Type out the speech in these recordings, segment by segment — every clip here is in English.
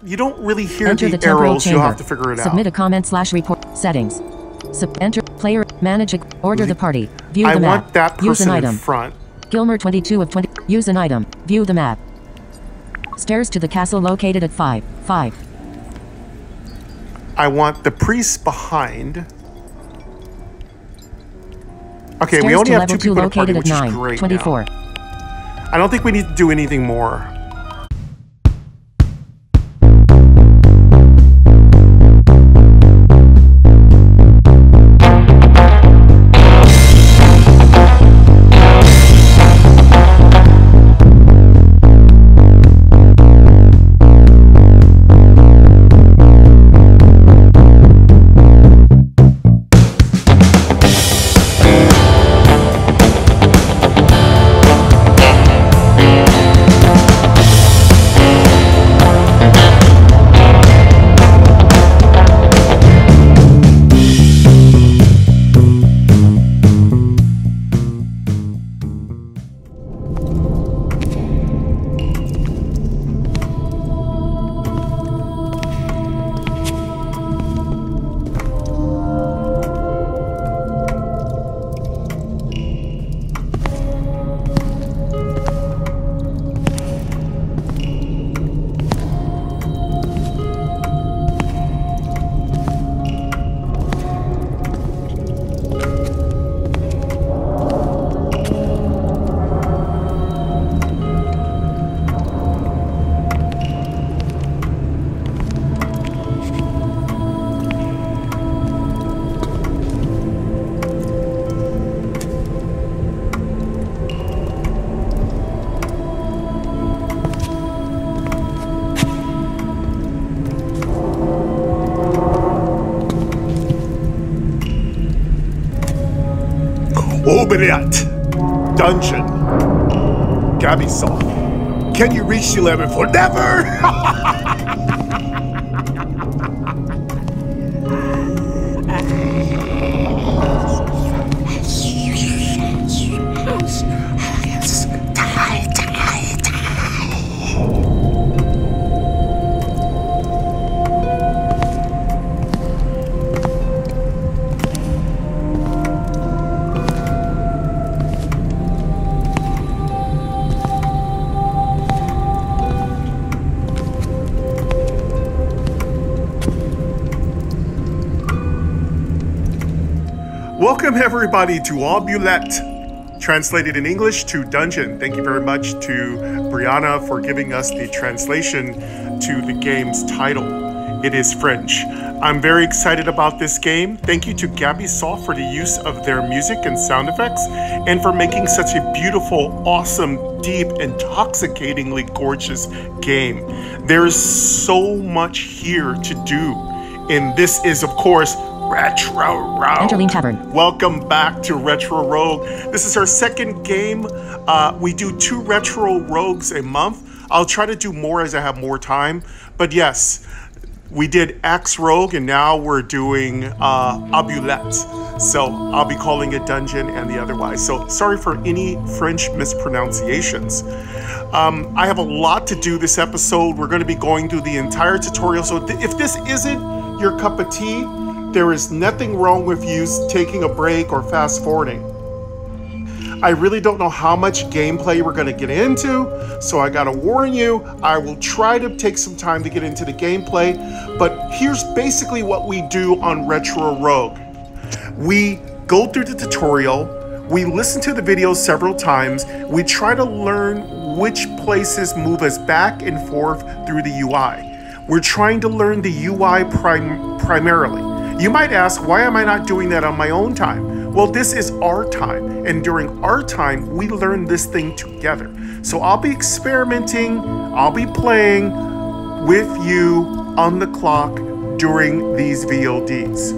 you don't really hear Enter the temporal arrows. chamber. You'll have to figure it out. Submit a comment/report. Settings. Enter player. Manage. Order the party. View I the map. want that Use an person in item. front. Gilmer 22 of 20. Use an item. View the map. Stairs to the castle located at 5. I want the priest behind. Okay, Stairs we only to have 2 level 2 people to party, located which at is 9. great 24. now. I don't think we need to do anything more. Oubliette. Dungeon. GabySoft. Can you reach the 11 for never? Welcome everybody to Oubliette, translated in English to Dungeon. Thank you very much to Brianna for giving us the translation to the game's title. It is French. I'm very excited about this game. Thank you to GabySoft for the use of their music and sound effects and for making such a beautiful, awesome, deep, intoxicatingly gorgeous game. There is so much here to do. And this is, of course, Retro Rogue. Tavern. Welcome back to Retro Rogue. This is our second game. We do 2 Retro Rogues a month. I'll try to do more as I have more time. But yes, we did Axe Rogue and now we're doing Oubliette. So I'll be calling it Dungeon and the otherwise. So sorry for any French mispronunciations. I have a lot to do this episode. We're going to be going through the entire tutorial. So if this isn't your cup of tea, there is nothing wrong with you taking a break or fast forwarding. I really don't know how much gameplay we're going to get into, so I gotta warn you, I will try to take some time to get into the gameplay, but here's basically what we do on Retro Rogue. We go through the tutorial, we listen to the videos several times, we try to learn which places move us back and forth through the UI. We're trying to learn the UI primarily. You might ask, why am I not doing that on my own time? Well, this is our time, and during our time, we learn this thing together. So I'll be experimenting, I'll be playing with you on the clock during these VODs.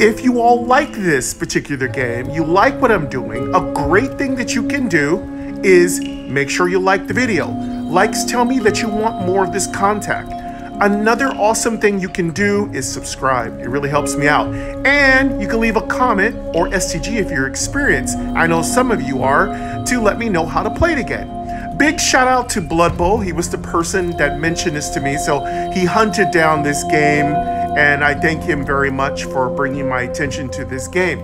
If you all like this particular game, you like what I'm doing, a great thing that you can do is make sure you like the video. Likes tell me that you want more of this content. Another awesome thing you can do is subscribe. It really helps me out. And you can leave a comment or STG if you're experienced. I know some of you are, to let me know how to play it again. Big shout out to Blood Bowl. He was the person that mentioned this to me. So he hunted down this game, and I thank him very much for bringing my attention to this game.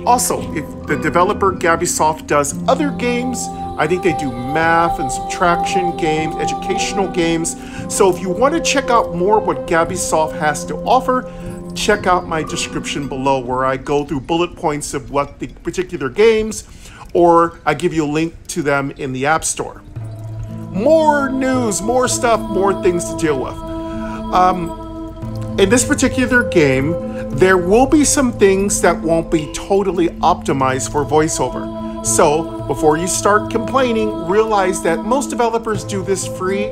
Also, if the developer GabySoft does other games, I think they do math and subtraction games, educational games. So if you want to check out more what GabySoft has to offer, check out my description below where I go through bullet points of what the particular games, or I give you a link to them in the App Store. More news, more stuff, more things to deal with. In this particular game, there will be some things that won't be totally optimized for voiceover. So before you start complaining, realize that most developers do this free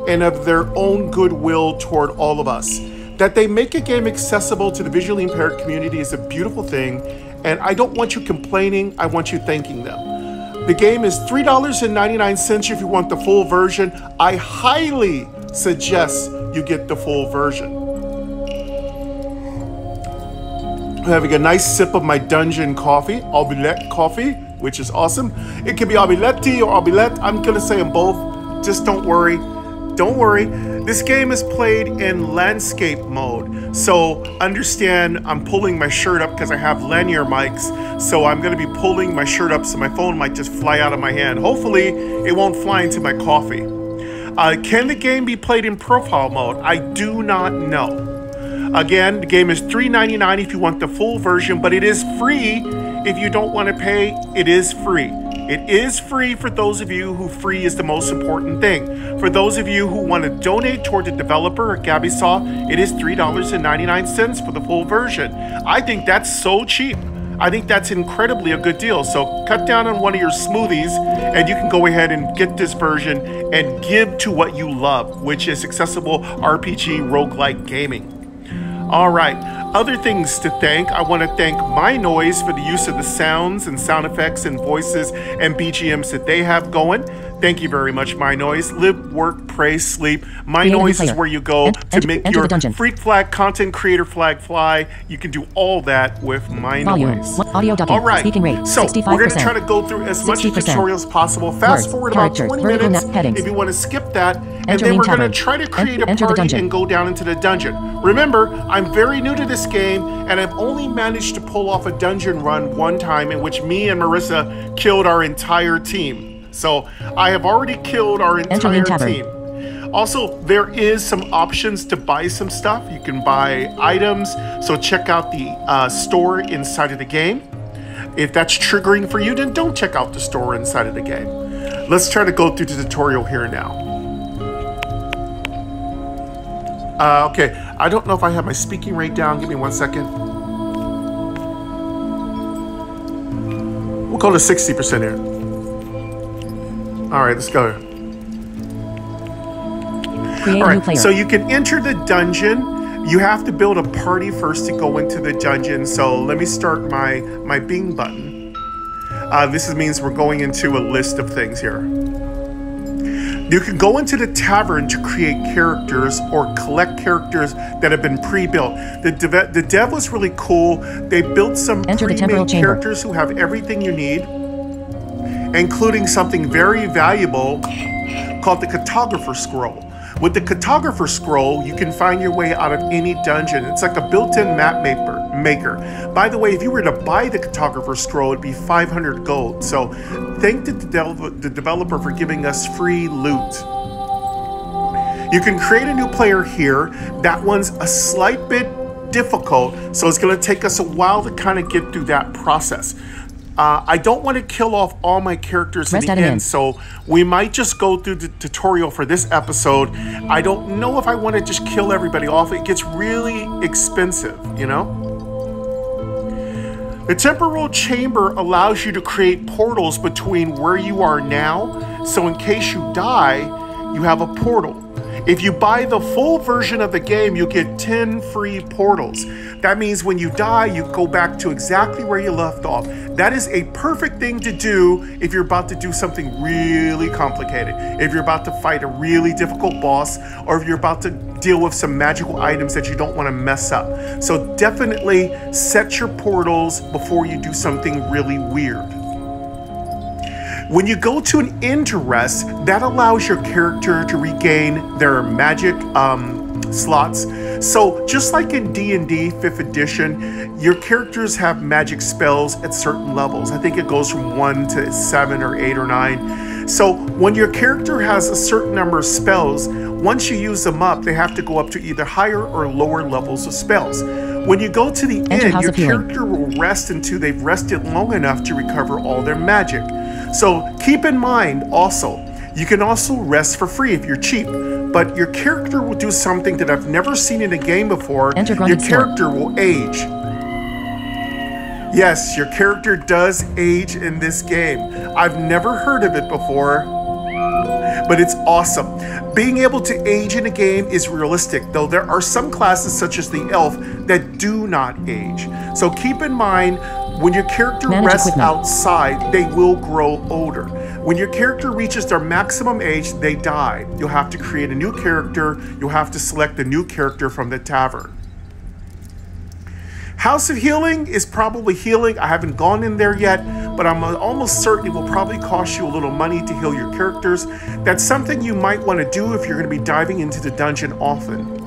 and of their own goodwill toward all of us. That they make a game accessible to the visually impaired community is a beautiful thing, and I don't want you complaining, I want you thanking them. The game is $3.99 if you want the full version. I highly suggest you get the full version. I'm having a nice sip of my dungeon coffee, Oubliette coffee, which is awesome. It can be Oubliette or Oubliette. I'm gonna say them both. Just don't worry. Don't worry. This game is played in landscape mode. So understand I'm pulling my shirt up because I have linear mics. So I'm gonna be pulling my shirt up so my phone might just fly out of my hand. Hopefully it won't fly into my coffee. Can the game be played in profile mode? I do not know. Again, the game is $3.99 if you want the full version, but it is free if you don't want to pay. It is free. It is free for those of you who free is the most important thing. For those of you who want to donate toward the developer at GabySoft, it is $3.99 for the full version. I think that's so cheap. I think that's incredibly a good deal. So cut down on one of your smoothies and you can go ahead and get this version and give to what you love, which is accessible RPG roguelike gaming. All right, other things to thank. I want to thank My Noise for the use of the sounds and sound effects and voices and BGMs that they have going. Thank you very much, My Noise. Live, work, pray, sleep. My Noise is where you go to make your freak flag, content creator flag fly. You can do all that with My Noise. All right, so we're going to try to go through as much tutorial as possible. Fast forward about 20 minutes if you want to skip that. And then we're going to try to create a party and go down into the dungeon. Remember, I'm very new to this game, and I've only managed to pull off a dungeon run one time in which me and Marissa killed our entire team. So I have already killed our entire team. Also, there is some options to buy some stuff. You can buy items, so check out the store inside of the game. If that's triggering for you, then don't check out the store inside of the game. Let's try to go through the tutorial here now. Okay, I don't know if I have my speaking rate down. Give me 1 second. We'll go to 60% here. All right, let's go. All right, so you can enter the dungeon. You have to build a party first to go into the dungeon. So let me start my Bing button. This means we're going into a list of things here. You can go into the tavern to create characters or collect characters that have been pre-built. The dev was really cool. They built some pre-made characters who have everything you need, including something very valuable called the cartographer scroll. With the cartographer scroll, you can find your way out of any dungeon. It's like a built-in map maker. By the way, if you were to buy the cartographer scroll, it'd be 500 gold. So thank the developer for giving us free loot. You can create a new player here. That one's a slight bit difficult, so it's gonna take us a while to kind of get through that process. I don't want to kill off all my characters in the end, so we might just go through the tutorial for this episode. I don't know if I want to just kill everybody off. It gets really expensive, you know? The temporal chamber allows you to create portals between where you are now, so in case you die, you have a portal. If you buy the full version of the game, you get 10 free portals. That means when you die, you go back to exactly where you left off. That is a perfect thing to do if you're about to do something really complicated. If you're about to fight a really difficult boss, or if you're about to deal with some magical items that you don't want to mess up. So definitely set your portals before you do something really weird. When you go to an interest, that allows your character to regain their magic slots. So just like in D&D 5th edition, your characters have magic spells at certain levels. I think it goes from 1 to 7 or 8 or 9. So when your character has a certain number of spells, once you use them up, they have to go up to either higher or lower levels of spells. When you go to the end, your character will rest until they've rested long enough to recover all their magic. So keep in mind also, you can also rest for free if you're cheap, but your character will do something that I've never seen in a game before. Your character will age. Yes, your character does age in this game. I've never heard of it before, but it's awesome. Being able to age in a game is realistic, though there are some classes such as the elf that do not age. So keep in mind, when your character rests outside, they will grow older. When your character reaches their maximum age, they die. You'll have to create a new character. You'll have to select a new character from the tavern. House of Healing is probably healing. I haven't gone in there yet, but I'm almost certain it will probably cost you a little money to heal your characters. That's something you might want to do if you're going to be diving into the dungeon often.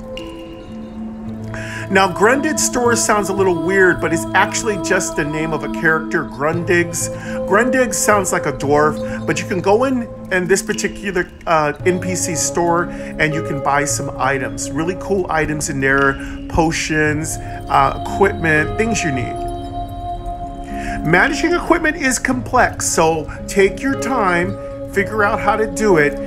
Now, Grundig Store sounds a little weird, but it's actually just the name of a character, Grundig's. Grundig sounds like a dwarf, but you can go in this particular NPC store and you can buy some items. Really cool items in there, potions, equipment, things you need. Managing equipment is complex, so take your time, figure out how to do it.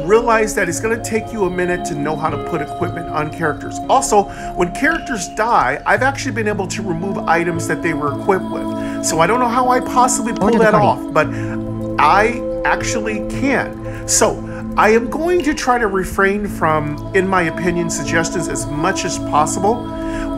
Realize that it's going to take you a minute to know how to put equipment on characters. Also, when characters die, I've actually been able to remove items that they were equipped with. So I don't know how I possibly pull that off, but I actually can. So I am going to try to refrain from, in my opinion, suggestions as much as possible.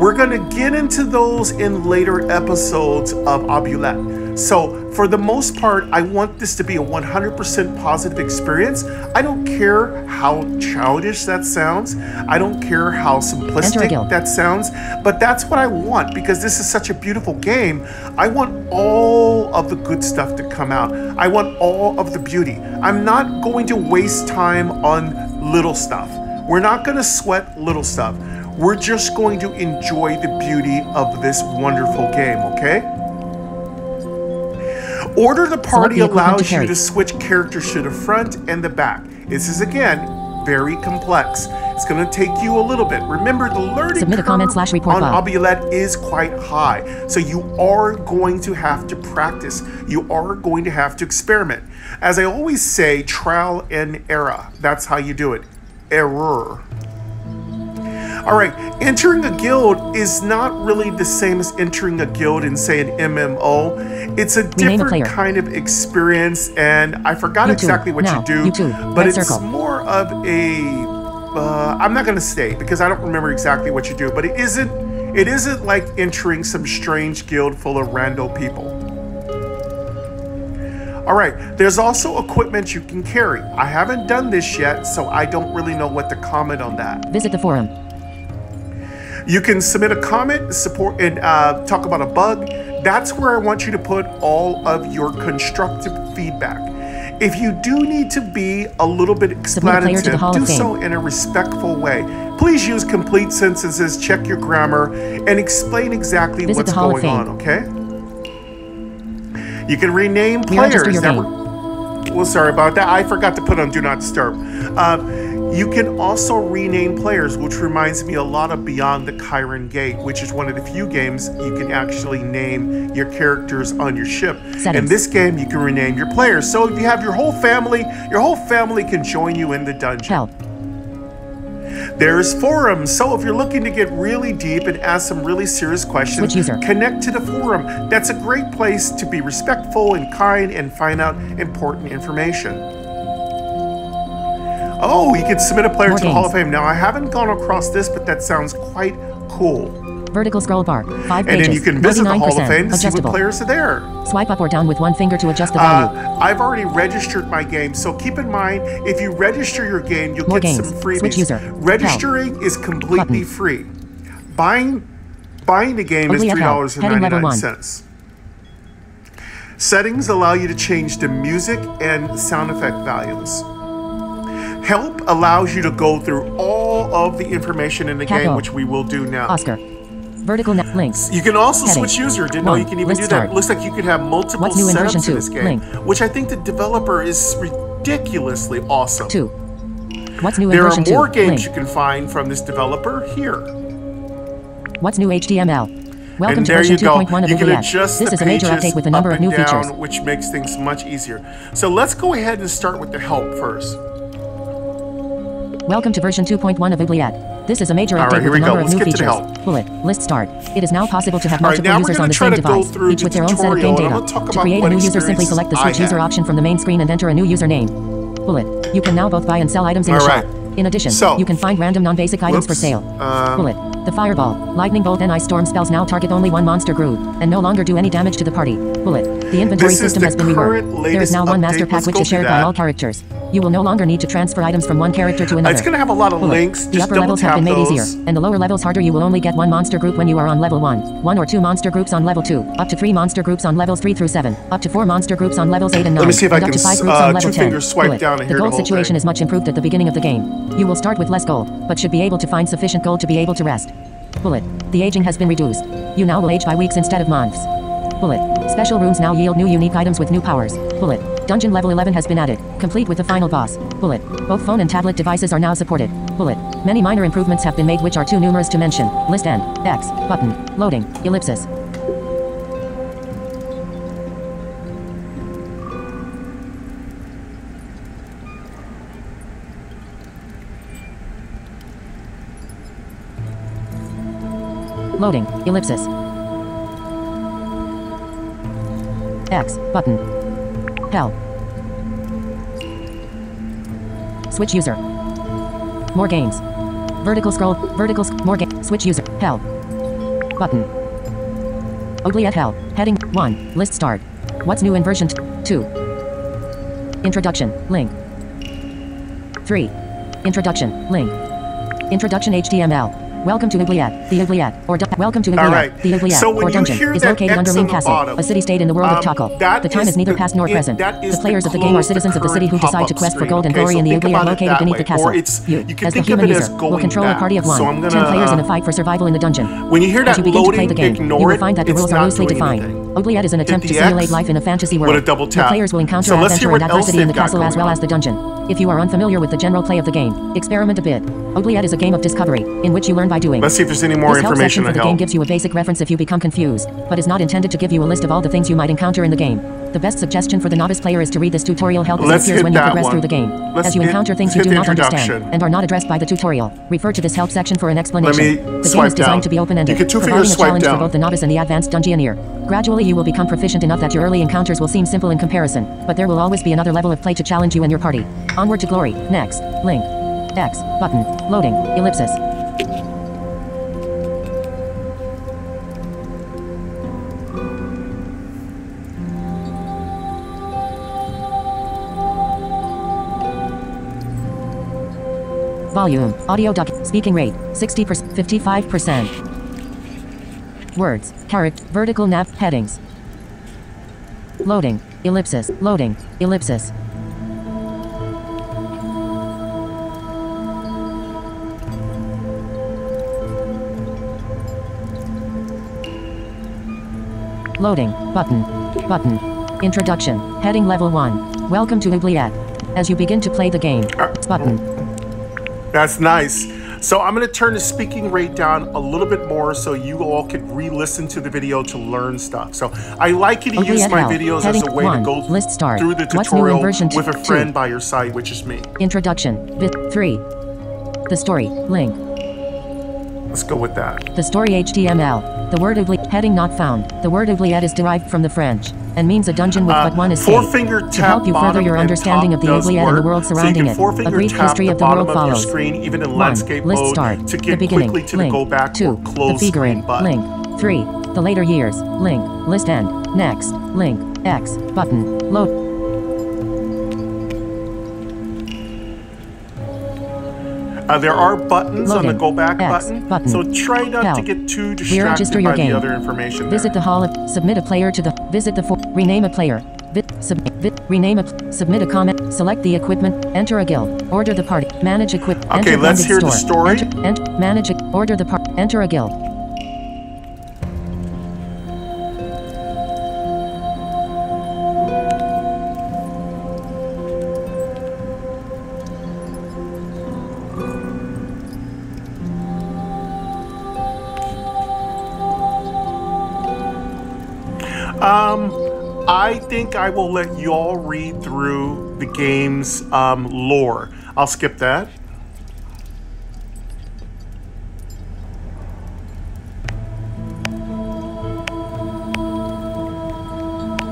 We're going to get into those in later episodes of Oubliette. So for the most part, I want this to be a 100% positive experience. I don't care how childish that sounds. I don't care how simplistic that sounds, but that's what I want because this is such a beautiful game. I want all of the good stuff to come out. I want all of the beauty. I'm not going to waste time on little stuff. We're not going to sweat little stuff. We're just going to enjoy the beauty of this wonderful game, okay? Order the party allows you to switch characters to the front and the back. This is, again, very complex. It's going to take you a little bit. Remember, the learning curve on Oubliette is quite high. So you are going to have to practice. You are going to have to experiment. As I always say, trial and error. That's how you do it. Error. All right, entering a guild is not really the same as entering a guild in, say, an MMO. It's a different kind of experience, and I forgot exactly what you do, but it's more of a, I'm not gonna say because I don't remember exactly what you do, but it isn't like entering some strange guild full of rando people. All right, there's also equipment you can carry. I haven't done this yet, so I don't really know what to comment on that. Visit the forum. You can submit a comment, support, and talk about a bug. That's where I want you to put all of your constructive feedback. If you do need to be a little bit explanative, do so in a respectful way. Please use complete sentences, check your grammar, and explain exactly what's going on, okay? You can rename players. Well, sorry about that. I forgot to put on Do Not Disturb. You can also rename players, which reminds me a lot of Beyond the Chiron Gate, which is one of the few games you can actually name your characters on your ship. In this game, you can rename your players. So if you have your whole family can join you in the dungeon. There's forums, so if you're looking to get really deep and ask some really serious questions, connect to the forum. That's a great place to be respectful and kind and find out important information. Oh, you can submit a player to the Hall of Fame. Now, I haven't gone across this, but that sounds quite cool. Vertical scroll bar, 5 pages. And then you can visit the Hall of Fame to see what players are there. Swipe up or down with one finger to adjust the value. I've already registered my game, so keep in mind, if you register your game, you'll get some freebies. Registering is completely free. Buying the game is $3.99. Settings allow you to change the music and sound effect volumes. Help allows you to go through all of the information in the game, which we will do now. Oscar. Vertical links. You can also switch user. Didn't know you can even do that. Looks like you could have multiple setups in this game, which I think the developer is ridiculously awesome. 2. What's new in version 2? There are more games you can find from this developer here. What's new HTML? Welcome and to there version you go. 2.1 of You can Oubliette. adjust This the is a major pages update with a number up of new and down, features, which makes things much easier. So let's go ahead and start with the help first. Welcome to version 2.1 of Oubliette. This is a major update with a number of new features. Bullet. List start. It is now possible to have multiple users on the same device, each with their own set of game data. To create a new user, simply select the switch user option from the main screen and enter a new username. Bullet. You can now both buy and sell items in the shop. In addition, you can find random non-basic items for sale. Bullet. The fireball, lightning bolt and ice storm spells now target only one monster group, and no longer do any damage to the party. Bullet. The inventory system has been reworked. There is now one master pack which is shared by all characters. You will no longer need to transfer items from one character to another. It's going to have a lot of links. The upper levels have been made easier, and the lower levels harder. You will only get one monster group when you are on level 1, 1 or 2 monster groups on level 2, up to 3 monster groups on levels 3 through 7, up to 4 monster groups on levels 8 and 9, Let me see if I and can up to 5 groups on level 10. swipe down and the gold situation is much improved at the beginning of the game. You will start with less gold, but should be able to find sufficient gold to be able to rest. Bullet. The aging has been reduced. You now will age by weeks instead of months. Bullet. Special rooms now yield new unique items with new powers. Bullet. Dungeon level 11 has been added, complete with the final boss. Bullet. Both phone and tablet devices are now supported. Bullet. Many minor improvements have been made which are too numerous to mention. List and X button. Loading. Ellipsis. Loading. Ellipsis. X button. Hell. Switch user. More games. Vertical scroll. More game. Switch user. Hell. Button. Oubliette hell. Heading 1. List start. What's new in version 2? Introduction. Link. 3. Introduction. Link. Introduction HTML. Welcome to Oubliette. The Oubliette, or welcome to Oubliette. The Oubliette, or dungeon, is located under Ling Castle, a city-state in the world of Taco. The time is neither past nor present. The players of the game are citizens of the city who decide to quest for gold and glory in the Oubliette located beneath the castle. You, as the human user, will control a party of 1, 10 players in a fight for survival in the dungeon. When you hear that as you begin to play the game, ignore you will find that the it, rules are loosely defined. Oubliette is an attempt to simulate life in a fantasy world. The players will encounter adventure and adversity in the castle as well as the dungeon. If you are unfamiliar with the general play of the game, experiment a bit. Oubliette is a game of discovery, in which you learn by doing. Let's see if there's any more information for the game gives you a basic reference if you become confused, but is not intended to give you a list of all the things you might encounter in the game. The best suggestion for the novice player is to read this tutorial help as it appears when you progress through the game. As you encounter things you do not understand and are not addressed by the tutorial, refer to this help section for an explanation. The game is designed to be open-ended, providing a challenge for both the novice and the advanced dungeoneer. Gradually you will become proficient enough that your early encounters will seem simple in comparison, but there will always be another level of play to challenge you and your party. Onward to glory. Next. Link. X. Button. Loading. Ellipsis. Volume. Audio speaking rate. 60%. 55%. Words. Character. Vertical nav. Headings. Loading. Ellipsis. Loading. Ellipsis. Loading. Button. Button. Introduction. Heading level 1. Welcome to Oubliette. As you begin to play the game. Button. That's nice. So I'm going to turn the speaking rate down a little bit more so you all can re-listen to the video to learn stuff. So I like you to use my videos as a way to go through the tutorial with a friend by your side, which is me. Introduction. Bit 3. The story. Link. Let's go with that. The story HTML. The word Oubliette. Heading not found. The word Oubliette is derived from the French and means a dungeon with but one escape. To help you further your understanding of the Oubliette and the world surrounding it, a brief history of the world follows. Even in 1. landscape List mode start. to The get beginning. quickly to Link. the go back 2. or close The figurine. screen button. Link. 3. The later years. Link. List end. Next. Link. X. Button. Load. There are buttons on the Loading. go back X button, so try not to Help. get too Re-register distracted your by game. the other information. Visit the hall of submit a player to the visit the rename a player. Rename a submit a comment. Select the equipment. Enter a guild. Order the party. Manage equipment. Okay, enter let's blended hear the store. story. Manage it. Order the part. Enter a guild. I think I will let y'all read through the game's lore. I'll skip that.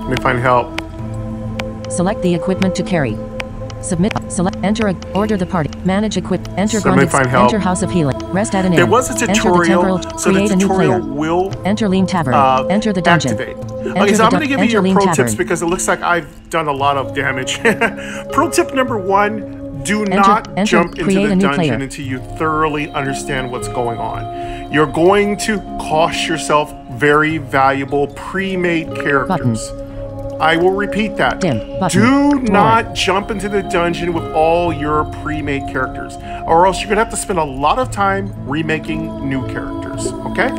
Let me find help. Select the equipment to carry. Submit. Select. Enter a. Order the party. Manage equip. Enter Somebody blended. find help. Enter House of Healing. Rest at an inn. There was a tutorial, Enter the temporal. so the Create a new tutorial player. will Enter Lean Tavern. Enter the dungeon. activate. Okay, so I'm going to give you your pro tips because it looks like I've done a lot of damage. Pro tip number 1, do not jump into the dungeon until you thoroughly understand what's going on. You're going to cost yourself very valuable pre-made characters. I will repeat that. Do not jump into the dungeon with all your pre-made characters, or else you're going to have to spend a lot of time remaking new characters, okay?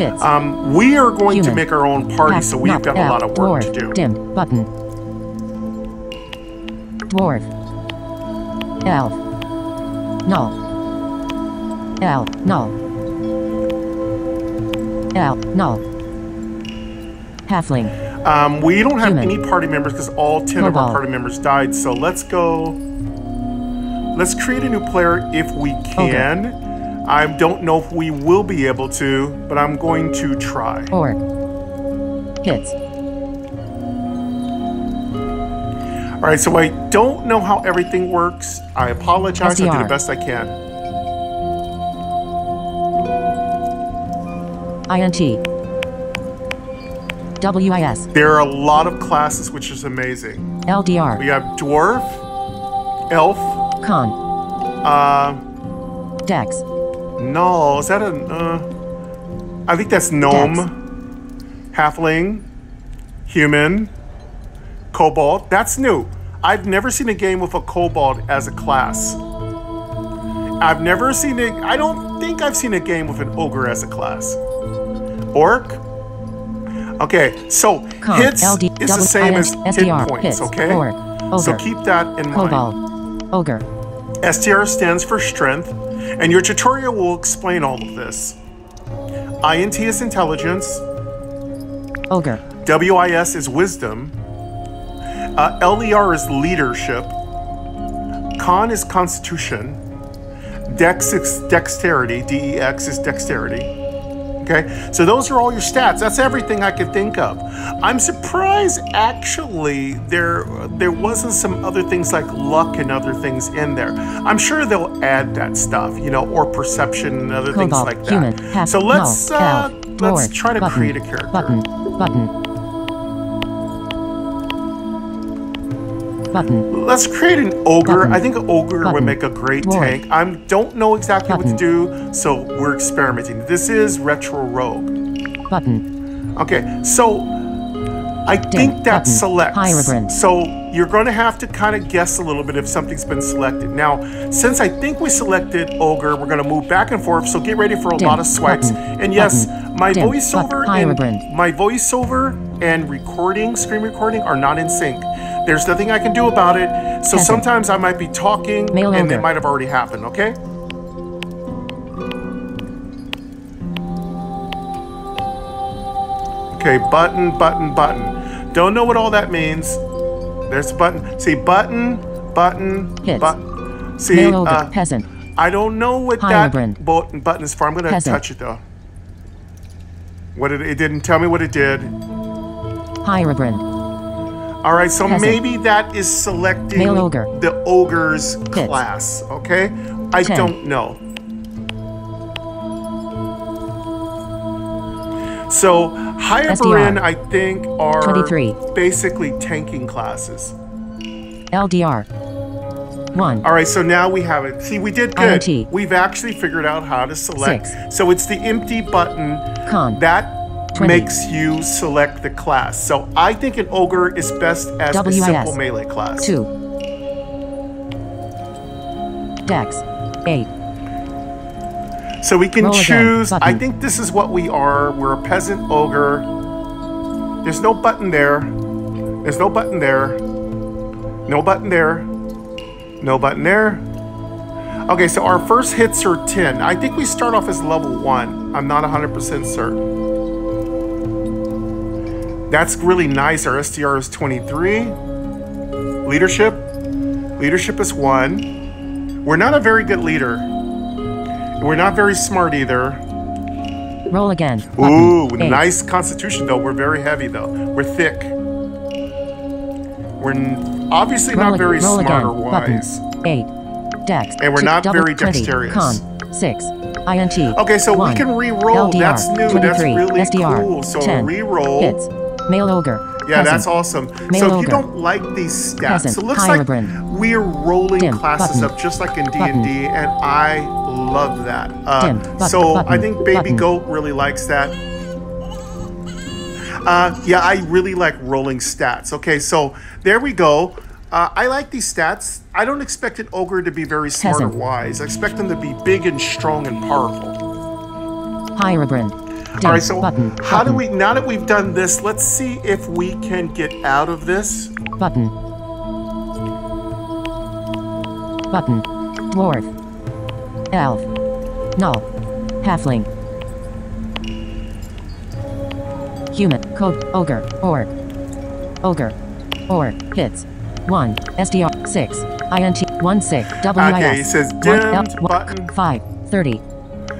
We are going to make our own party, so we've got a lot of work to do. Dim. Button. Dwarf. Elf. Null. Elf. Null. Elf. Null. Halfling. We don't have any party members because all 10 of our party members died, so let's go. Let's create a new player if we can. I don't know if we will be able to, but I'm going to try. Or hits. All right, so I don't know how everything works. I apologize. SDR. I did the best I can. INT. WIS. There are a lot of classes, which is amazing. LDR. We have dwarf, elf, Con. Dex. no, is that a? I think that's gnome, halfling, human, kobold. That's new. I've never seen a game with a kobold as a class. I've never seen it. I don't think I've seen a game with an ogre as a class. Orc. Okay, so hits is the same as hit points, okay? So keep that in mind. Ogre. STR stands for strength, and your tutorial will explain all of this. INT is intelligence. Ogre. WIS is wisdom. LER is leadership. Con is constitution. Dex is dexterity. DEX is dexterity. Okay, so those are all your stats. That's everything I could think of. I'm surprised, actually, there wasn't some other things like luck and other things in there. I'm sure they'll add that stuff, you know, or perception and other things like that. So let's try to create a character. Button. Let's create an ogre. I think an ogre would make a great tank. I don't know exactly what to do, so we're experimenting. This is retro rogue. Button. Okay, so I think that selects. So you're going to have to kind of guess a little bit if something's been selected. Now, since I think we selected ogre, we're going to move back and forth. So get ready for a lot of swipes. And yes, my voiceover and recording, screen recording, are not in sync. There's nothing I can do about it. So sometimes I might be talking and it might have already happened, okay? Okay, button. Don't know what all that means. There's a button. See, button. See, peasant. I don't know what that button is for. I'm going to touch it though. It didn't tell me what it did. Hierobrand. All right, so maybe that is selecting the ogre's class, okay? I don't know. So Hierobrand, I think, are basically tanking classes. LDR. 1. All right, so now we have it. See, we did good. INT. We've actually figured out how to select. 6. So it's the empty button Con. that 20. makes you select the class. So I think an ogre is best as a WIS. simple melee class. 2. Dex. 8. So we can Roll again. choose. Button. I think this is what we are. We're a peasant ogre. There's no button there. There's no button there. No button there. No button there. Okay, so our first hits are 10. I think we start off as level 1. I'm not 100% certain. That's really nice. Our STR is 23. Leadership. Leadership is 1. We're not a very good leader. We're not very smart either. Roll again. Ooh, Button. 8. nice constitution though. We're very heavy though. We're thick. We're obviously not very roll smart again. or wise. Button. 8. Dex. And we're not very 20. dexterous. Con. 6. INT. Okay, so 1. we can re-roll. LDR. That's new. 23. That's really SDR. cool. So 10. re-roll. Hits. Male ogre. Yeah, Peasant. that's awesome. Male So if you ogre. don't like these stats, Peasant. it looks like Hybrid. we're rolling Dim. classes Button. up just like in D&D, Button. and I love that. Dim. So Button. I think Baby Button. Goat really likes that. Yeah, I really like rolling stats. Okay, so there we go. I like these stats. I don't expect an ogre to be very smart Peasant. or wise. I expect them to be big and strong and powerful. Hybrid. All right, so Button. how do Button. we, now that we've done this, let's see if we can get out of this. Button. Button. Dwarf. Elf. Null. Halfling. Human. Code. Ogre. Orc. Ogre. Orc. Hits. 1. SDR. 6. INT. 1 6. WIS. Okay, he says 1 dimmed button. 5. 30.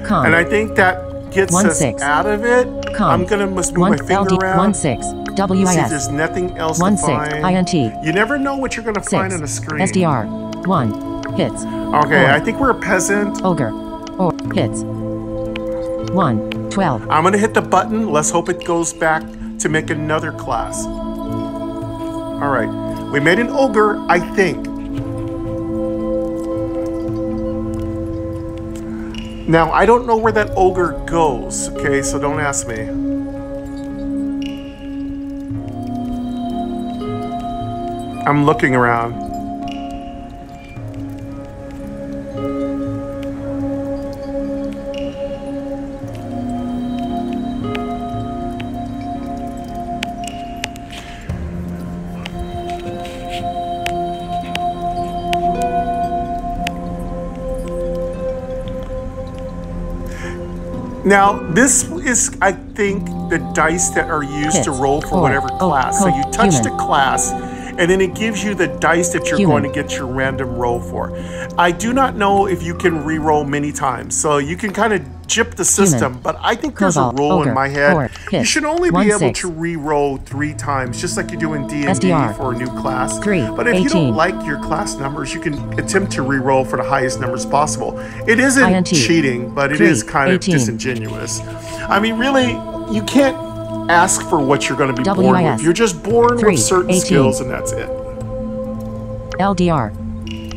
Con. And I think that gets 1 us 6. out of it. Con. I'm gonna must move 1 my finger LD. around. 1 6. See if WIS. there's nothing else 1 to 6. find. INT. You never know what you're gonna 6. find on the screen. SDR. 1. Hits. Okay, Orc. I think we're a peasant. Ogre. Or hits. 1. 12. I'm gonna hit the button. Let's hope it goes back to make another class. All right, we made an ogre, I think. Now, I don't know where that ogre goes, okay, so don't ask me. I'm looking around. Now, this is, I think, the dice that are used to Hits. roll for Or- whatever class. So you touch human. the class, and then it gives you the dice that you're Human. going to get your random roll for. I do not know if you can re-roll many times, so you can kind of gyp the system, but I think there's a Cobalt. rule Ogre. in my head. Orc. You Hits. should only be 1 able 6. to re-roll 3 times, just like you do in D&D SDR. for a new class. 3, But if you 18. don't like your class numbers, you can attempt to re-roll for the highest numbers possible. It isn't INT. cheating, but it 3, is kind of 18. disingenuous. I mean, really, you can't ask for what you're going to be born with. WIS. You're just born 3, with certain 18. skills, and that's it. LDR.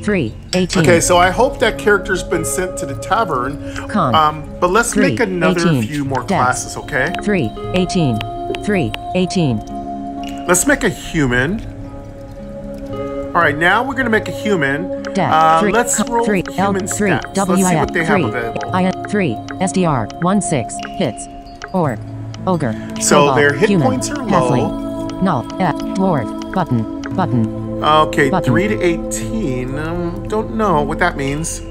3. 18. Okay, so I hope that character's been sent to the tavern. Con. But let's 3, make another 18. few more Dex. classes, okay? 3. 18. 3. 18. Let's make a human. All right, now we're going to make a human. Dex. 3. Let's roll 3. human 3. stats. Let's see WIS. what they 3. have available. 3. SDR. 1 6. Hits. Orc. Ogre. So Cobalt. their hit human. points are low. Halfling. Null. Dwarf. Button. Button. Okay, Button. 3 to 18. Don't know what that means. So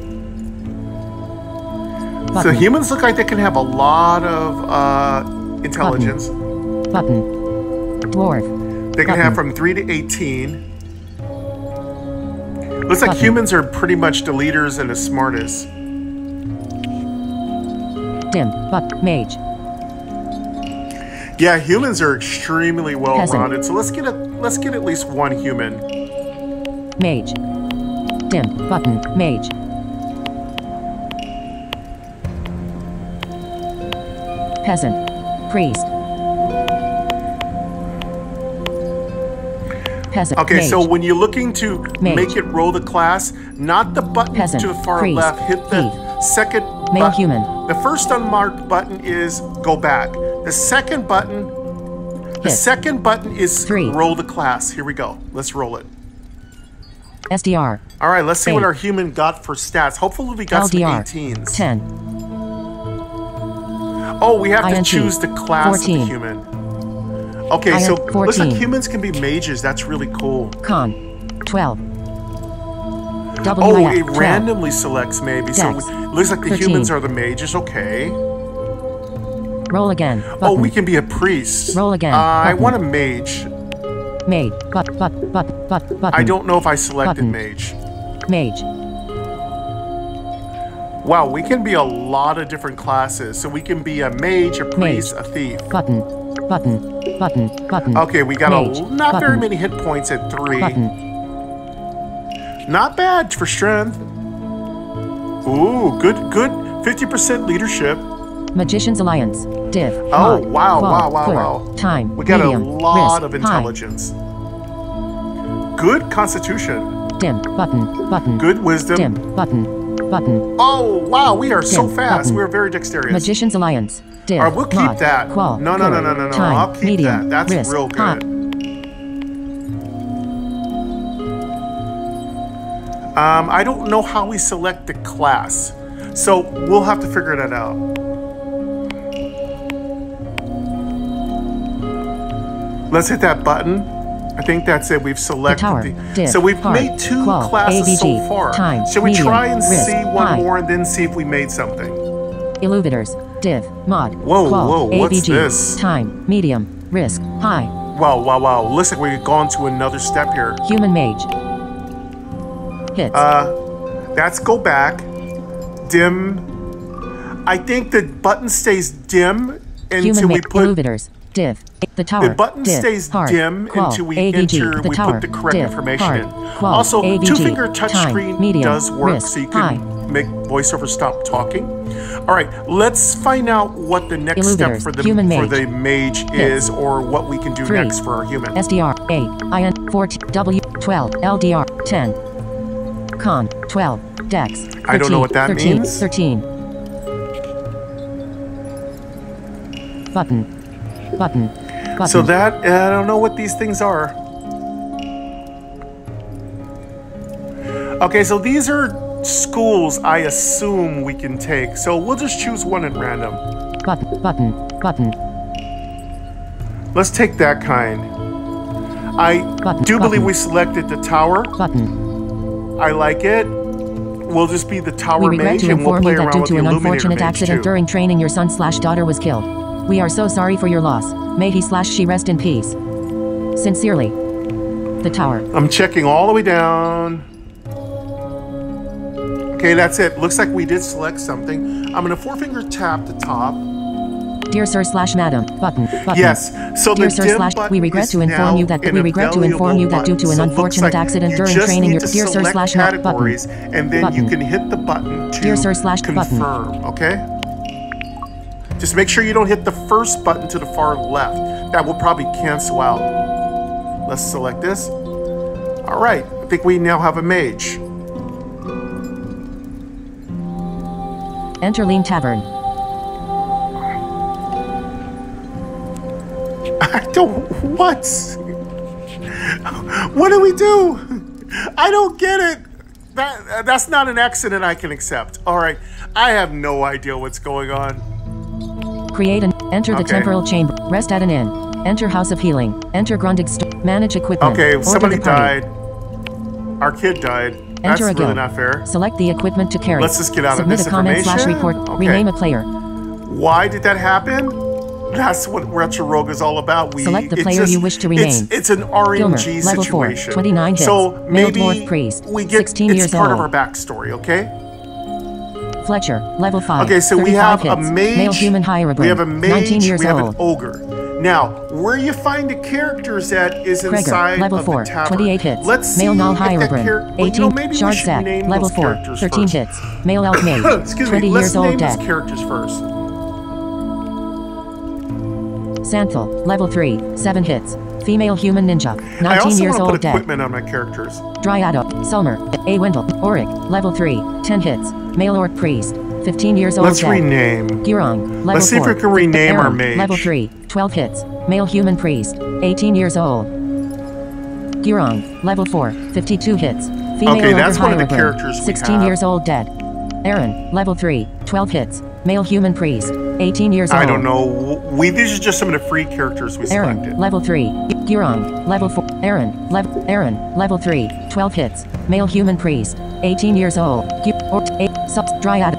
Button. humans look like they can have a lot of intelligence. Button. Dwarf. They can Button. have from 3 to 18. Looks like Button. humans are pretty much the leaders and the smartest. Dim. But. Mage. Yeah, humans are extremely well Peasant. rounded. So let's get at least one human. Mage. Dim. Button. Mage. Peasant. Priest. Peasant. Okay, Mage. so when you're looking to Mage. make it roll the class, not the button Peasant. to the far Priest. left, hit the Thief. second Male button. human. The first unmarked button is go back. The second button, is 3. roll the class. Here we go. Let's roll it. SDR. All right, let's see what 8. our human got for stats. Hopefully we got some LDR. 18s. 10. Oh, we have to INT. choose the class 14. of the human. Okay, INT. so looks like 14. humans can be mages. That's really cool. Con. 12. WIF. Oh, it 12. randomly selects maybe. So Dex. it looks like the 13. humans are the mages. Okay. Roll again. Oh, Button. we can be a priest. Roll again. I Button. want a mage. Mage. Button. I don't know if I selected Button. mage. Mage. Wow, we can be a lot of different classes. So we can be a mage, a priest, a thief. Button. Okay, we got Mage. not very Button. many hit points at 3. Button. Not bad for strength. Ooh, good. 50% leadership. Magician's Alliance. Div. Oh, Mod. wow, Qual. wow. Quirk. Time. We got medium, a lot risk, of intelligence. Good constitution. High. Dim. Button. Good wisdom. Dim. Button. Oh, wow, we are so Dim. fast. Button. We're very dexterous. Magician's Alliance. Div. All right, we'll keep Mod. that. Qual. No. Time. I'll keep medium, that. That's risk, real high. good. I don't know how we select the class, so we'll have to figure that out. Let's hit that button. I think that's it. We've selected tower. Div. So we've Hard. made 2 Qual. classes ABG. so far. Time. Should we medium, try and risk, see one high. more and then see if we made something? Illuvitors. Div. Mod. Whoa, Qual. whoa, what's ABG. this? Time. Medium. Risk. High. Wow. Looks like we've gone to another step here. Human Mage. Hits. That's go back. Dim. I think the button stays dim until Human we Mage. put... Illuvitors. Div. The tower. The button Div. stays Hard. dim Qual. until we ABG. enter, The we tower. put the correct Div. information Hard. in. Qual. Also, ABG. 2-finger Time. touchscreen Medium. does work, Risk. so you can High. make voiceover stop talking. All right, let's find out what the next step Illuvitors. for the Human mage is, or what we can do 3. next for our human. SDR. 8. IN. 14. W. 12. LDR. 10. Con. 12. Dex. 13. I don't know what that 13. means. 13. Button. So that, I don't know what these things are. Okay, so these are schools I assume we can take. So we'll just choose one at random. Button. Let's take that kind. I do believe we selected the tower. Button. I like it. We'll just be the tower We regret mage to and we'll inform play you that around due with to the an illuminator unfortunate mage accident too. during training, your son/daughter was killed. We are so sorry for your loss. May he/she rest in peace. Sincerely. The tower. I'm checking all the way down. Okay, that's it. Looks like we did select something. I'm gonna 4-finger tap the top. Dear sir/madam. Button. Yes. So Dear the dim sir/, button we regret is to inform you that now we an regret to inform you that due to an available unfortunate button. accident You during just training, need your to dear select sir/, categories, button. and then you can hit the button to Dear sir/, confirm. Okay. Just make sure you don't hit the first button to the far left. That will probably cancel out. Let's select this. All right. I think we now have a mage. Enter Lean Tavern. I don't. What? What do we do? I don't get it. That's not an accident I can accept. All right. I have no idea what's going on. Create and enter the Okay. temporal chamber. Rest at an inn. Enter House of Healing. Enter Grundig Manage equipment. Okay, Order somebody the party. died. Our kid died. That's Enter a really guild. not fair. Select the equipment to carry. Let's just get out of Submit this a comment/report. information. Rename a player. Why did that happen? That's what Retro Rogue is all about. Select the it's player you wish to rename. It's an RNG Gilmer, level 4, situation. 29 hits. So Male maybe dwarf priest, we get 16 it's years part old. of our backstory, okay? Fletcher, level 5. Okay, so we 35 have a hits. mage. Male human hierobrine. We have a mage. 19 years we have old. an ogre. Now, where you find the characters at is inside Kreger, level of 4, the tavern. 28 hits. Let's see Male null if that hierobrine. character. 18. Maybe Shard we should Zach, name level those 4, characters 13 first. hits. Male elf mage. Excuse 20 me. years Let's old name dead. those characters first. Santhal, level 3, 7 hits. Female human ninja. 19 I also years want to old put dead. equipment on my characters. Dryado. Sulmer. A Wendell. Auric. Level 3. 10 hits. Male orc priest. 15 years old Let's dead. rename. Girong. Level Let's see if 4. we can rename our Aaron, mage. Level 3. 12 hits. Male human priest. 18 years old. Girong. Level 4. 52 hits. Female Okay, that's ogre one of the hieroglyph, characters we 16 have. years old dead. Aaron. Level 3. 12 hits. Male human priest. 18 years old. I don't know. These are just some of the free characters we selected. Aaron. Level 3. Girong. Level 4. Aaron. Level 3. 12 hits. Male human priest. 18 years old. Dryad.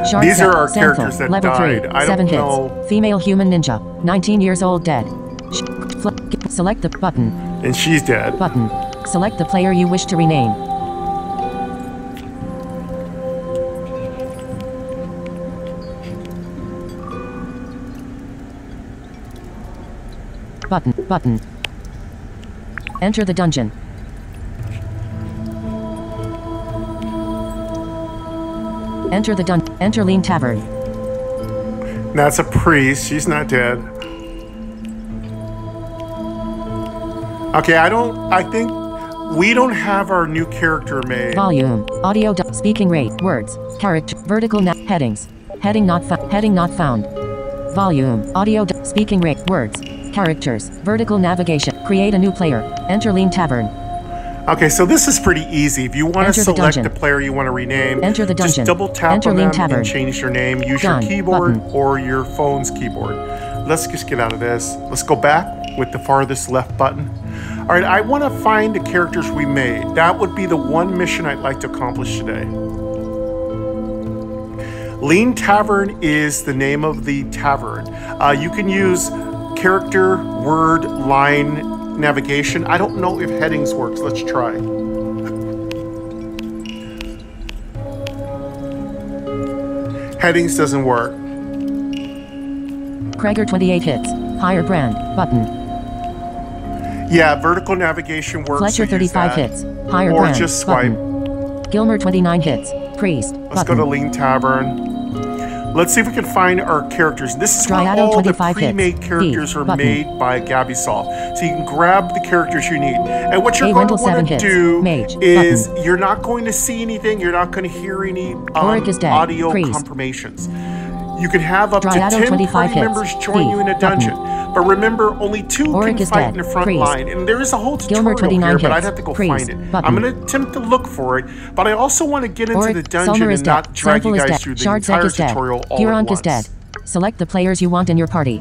Shard. These are our Santhal, characters that level died. 3. I 7 don't know. hits. Female human ninja. 19 years old dead. Select the button. And she's dead. Button. Select the player you wish to rename. Button. Enter the dungeon. Enter Lean Tavern. That's a priest. She's not dead. Okay, I think we don't have our new character made. Volume. Audio. Speaking rate. Words. Character. Vertical. Headings. Heading not found. Volume. Audio. Speaking rate. Words. Characters. Vertical navigation. Create a new player. Enter Lean Tavern. Okay, so this is pretty easy. If you want to Enter the select dungeon. the player you want to rename, Enter the dungeon. just double tap Enter on Lean them Tavern. and change your name. Use Done. your keyboard Button. or your phone's keyboard. Let's just get out of this. Let's go back with the farthest left button. All right, I want to find the characters we made. That would be the one mission I'd like to accomplish today. Lean Tavern is the name of the tavern. You can use character, word, line, navigation. I don't know if headings works. Let's try. Headings doesn't work. Kreger 28 hits. Higher brand. Button. Yeah, vertical navigation works. Fletcher so use 35 that. hits. Higher Or brand. just swipe. Button. Gilmer 29 hits. Priest. Let's go to Lean Tavern. Let's see if we can find our characters. This is where Dryado all the 25 hits. pre-made characters D. are Button. made by GabySoft. So you can grab the characters you need. And what you're A. going to Wendell, 7 want to hits. do Mage. is Button. you're not going to see anything. You're not going to hear any Auric is dead. audio Priest. confirmations. You can have up Dryado, to 10 25 party hits. members join D. you in a Button. dungeon. But remember, only 2 Auric can is fight dead. in the front Priest. line. And there is a whole Gilmer, tutorial 29 here, but I'd hits. have to go Priest. find it. Button. I'm going to attempt to look for it, but I also want to get into Auric. the dungeon Sulmer is and dead. not drag Sample you is guys dead. through the Shard entire is dead. tutorial all Gironk at once. is dead. Select the players you want in your party.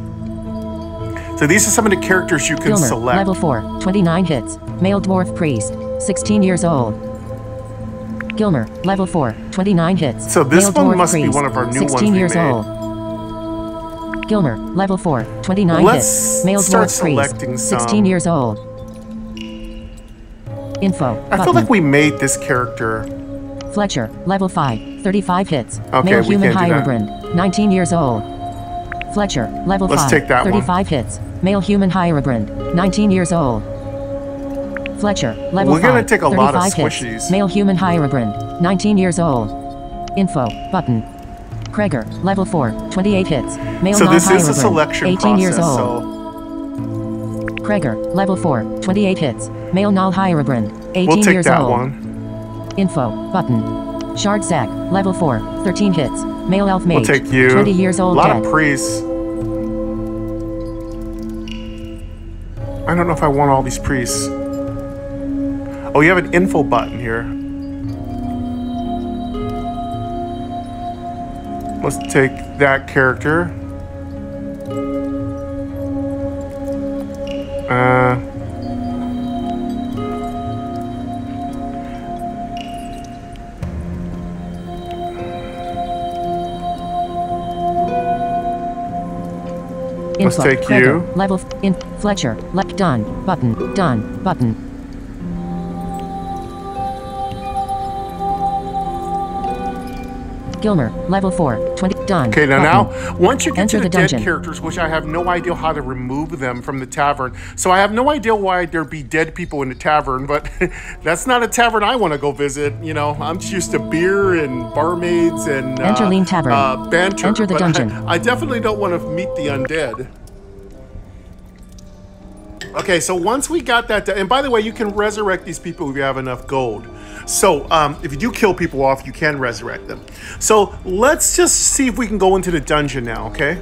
So these are some of the characters you can Gilmer. select. Level 4. 29 hits. Male dwarf priest. 16 years old. Gilmer. Level 4. 29 hits. So this Male one dwarf must be priest. one of our new ones 16 we years made. old. Gilmer. Level 4. 29 Let's hits. Male start dwarf priest. selecting some. 16 years old. Info. I feel like we made this character. Fletcher. Level 5. 35 hits. Okay, Male we human can't do that. hierobrand. 19 years old. Fletcher. Level Let's 5. take that one. 35 hits. Male human hierobrand. 19 years old. Fletcher. Level 5. We're gonna take a lot of 35 hits. squishies. Male human hierobrand. 19 years old. Info. Button. Kreger. Level 4. 28 hits. Male So this is a non-hierobrand. selection 18 years process. old. So Kreger. Level 4. 28 hits. Male null hierobrand. 18 we'll take years that old. one. Info. Button. Shard Zag. Level 4. 13 hits. Male elf mage. We'll take you. 20 years old A lot dead. of priests. I don't know if I want all these priests. Oh, you have an info button here. Let's take that character. Let's Info. take Kreger. you. Level in Fletcher. Done. Button. Done. Button. Gilmer. Level 4. 20. Done. Okay, now, Button. once you get Enter to the the dead dungeon. characters, which I have no idea how to remove them from the tavern, so I have no idea why there'd be dead people in the tavern, but that's not a tavern I want to go visit. You know, I'm just used to beer and barmaids and Enter Lean Tavern. banter. Enter the but dungeon. I definitely don't want to meet the undead. Okay, so once we got that done, and by the way, you can resurrect these people if you have enough gold. So if you do kill people off, you can resurrect them. So let's just see if we can go into the dungeon now, okay?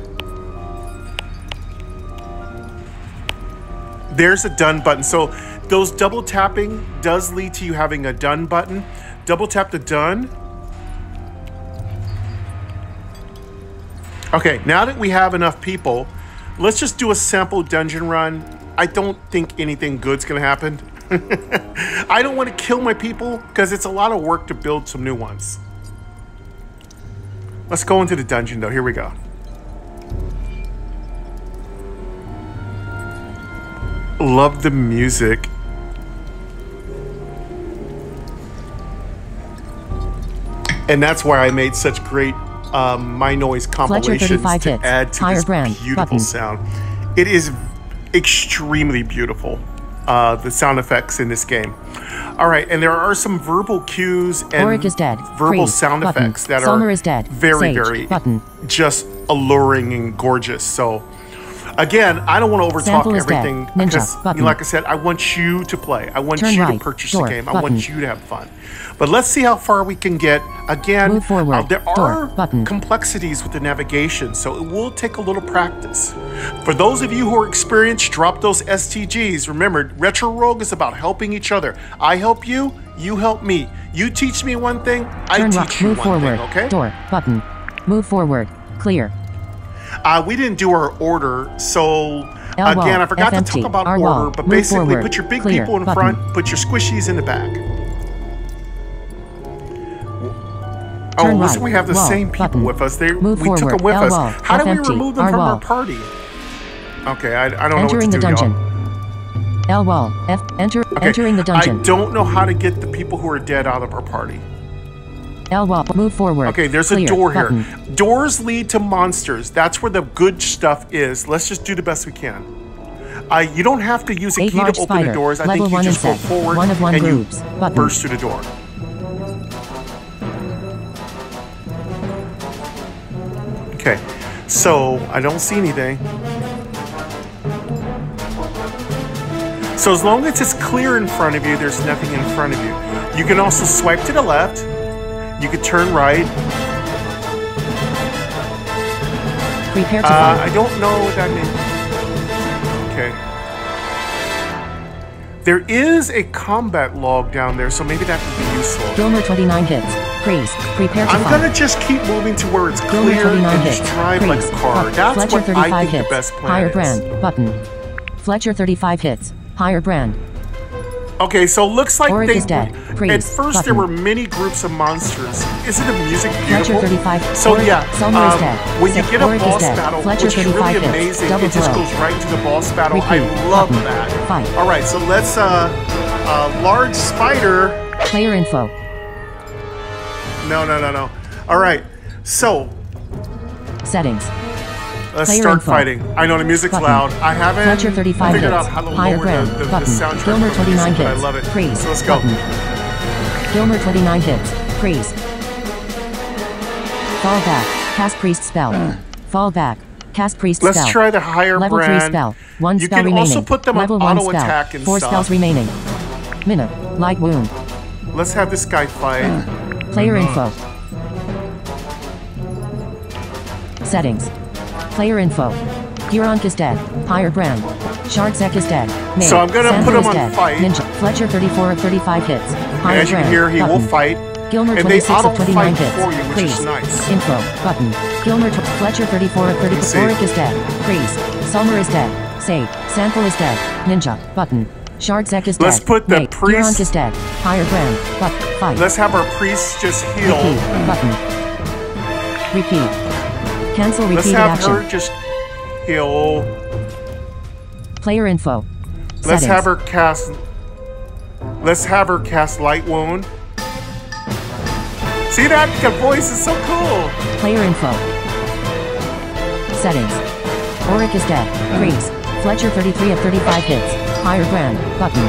There's a done button. So those double tapping does lead to you having a done button. Double tap the done. Okay, now that we have enough people, let's just do a sample dungeon run. I don't think anything good's gonna happen. I don't want to kill my people because it's a lot of work to build some new ones. Let's go into the dungeon though. Here we go. Love the music. And that's why I made such great My Noise compilations to add to this beautiful sound. It is extremely beautiful, the sound effects in this game. All right, and there are some verbal cues and verbal sound effects that are very, very just alluring and gorgeous. So again, I don't want to overtalk everything because, like I said, I want you to play. I want you to purchase the game. I want you to have fun. But let's see how far we can get. Again, there are complexities with the navigation, so it will take a little practice. For those of you who are experienced, drop those STGs. Remember, Retro Rogue is about helping each other. I help you, you help me. You teach me one thing, I teach you one thing, okay? Door, button, move forward, clear. We didn't do our order, so again, I forgot to talk about order, but basically put your big people in front, put your squishies in the back. Oh, listen, we have the same people with us. We took them with us. How do we remove them from our party? Okay, I don't know what to do, y'all. L wall, F, entering the dungeon. I don't know how to get the people who are dead out of our party. L wall, move forward. Okay, there's a door here. Doors lead to monsters. That's where the good stuff is. Let's just do the best we can. You don't have to use a key to open the doors. I think you just go forward and you burst through the door. Okay, so I don't see anything. So as long as it's clear in front of you, there's nothing in front of you. You can also swipe to the left. You could turn right. Prepare to fight. I don't know what that means. Okay. There is a combat log down there, so maybe that could be useful. Gilmer 29 hits. Freeze. Prepare to fight. I'm gonna just keep moving to where it's clear and just drive like a car. That's Fletcher what I think the best plan Higher is. brand. Button. Fletcher 35 hits. Higher brand. Okay, so it looks like Auric is dead. Freeze. At first there were many groups of monsters. Isn't the music beautiful? Fletcher 35. So yeah, Selmer is dead. when you get a Auric boss is dead. battle, Fletcher which is 35 really hits. amazing, Double it just blow. goes right to the boss battle. Repeat. I love Button. that. Fight. All right, so let's large spider. Player info. No. All right, so Settings. let's Player start info. fighting. I know the music's Button. loud. I haven't Fletcher 35 figured hits. out how to Higher lower brand. the Button. soundtrack. Gilmer of the 29 music, but hits. I love it. Freeze. So let's go. Button. Gilmer 29 hits. Freeze. Fall back. Cast priest spell. Fall back. Cast priest spell. Let's try the higher Level brand. 3 spell. 1 You spell can remaining. also put them on Level 1 auto spell. attack and 4 stuff. spells remaining. Minute. Light wound. Let's have this guy fight. Player info. Settings. Player info. Gironk is dead. Higher brand. Shardsek is dead. Main. So I'm gonna Sanford put him is on dead. fight. Ninja. Fletcher 34 of 35 hits. Higher As you can brand. hear, he Button. will fight. Gilmer And they 26 of 29 auto-fight hits. for you, which Freeze. is nice. Info. Button. Gilmer Fletcher 34 of 34. Auric is dead. Freeze. Selmer is dead. Save. Sample is dead. Ninja. Button. Shardsek is dead. Let's put the Mate. priest- Gironk is dead. Higher brand. But fight. Let's have our priest just heal. Repeat. Button. Repeat. Cancel Let's repeated have action. her just heal. Player info. Let's Settings. have her cast. Let's have her cast light wound. See that? The voice is so cool. Player info. Settings. Auric is dead. Freeze. Fletcher 33 of 35 hits. Higher brand. Button.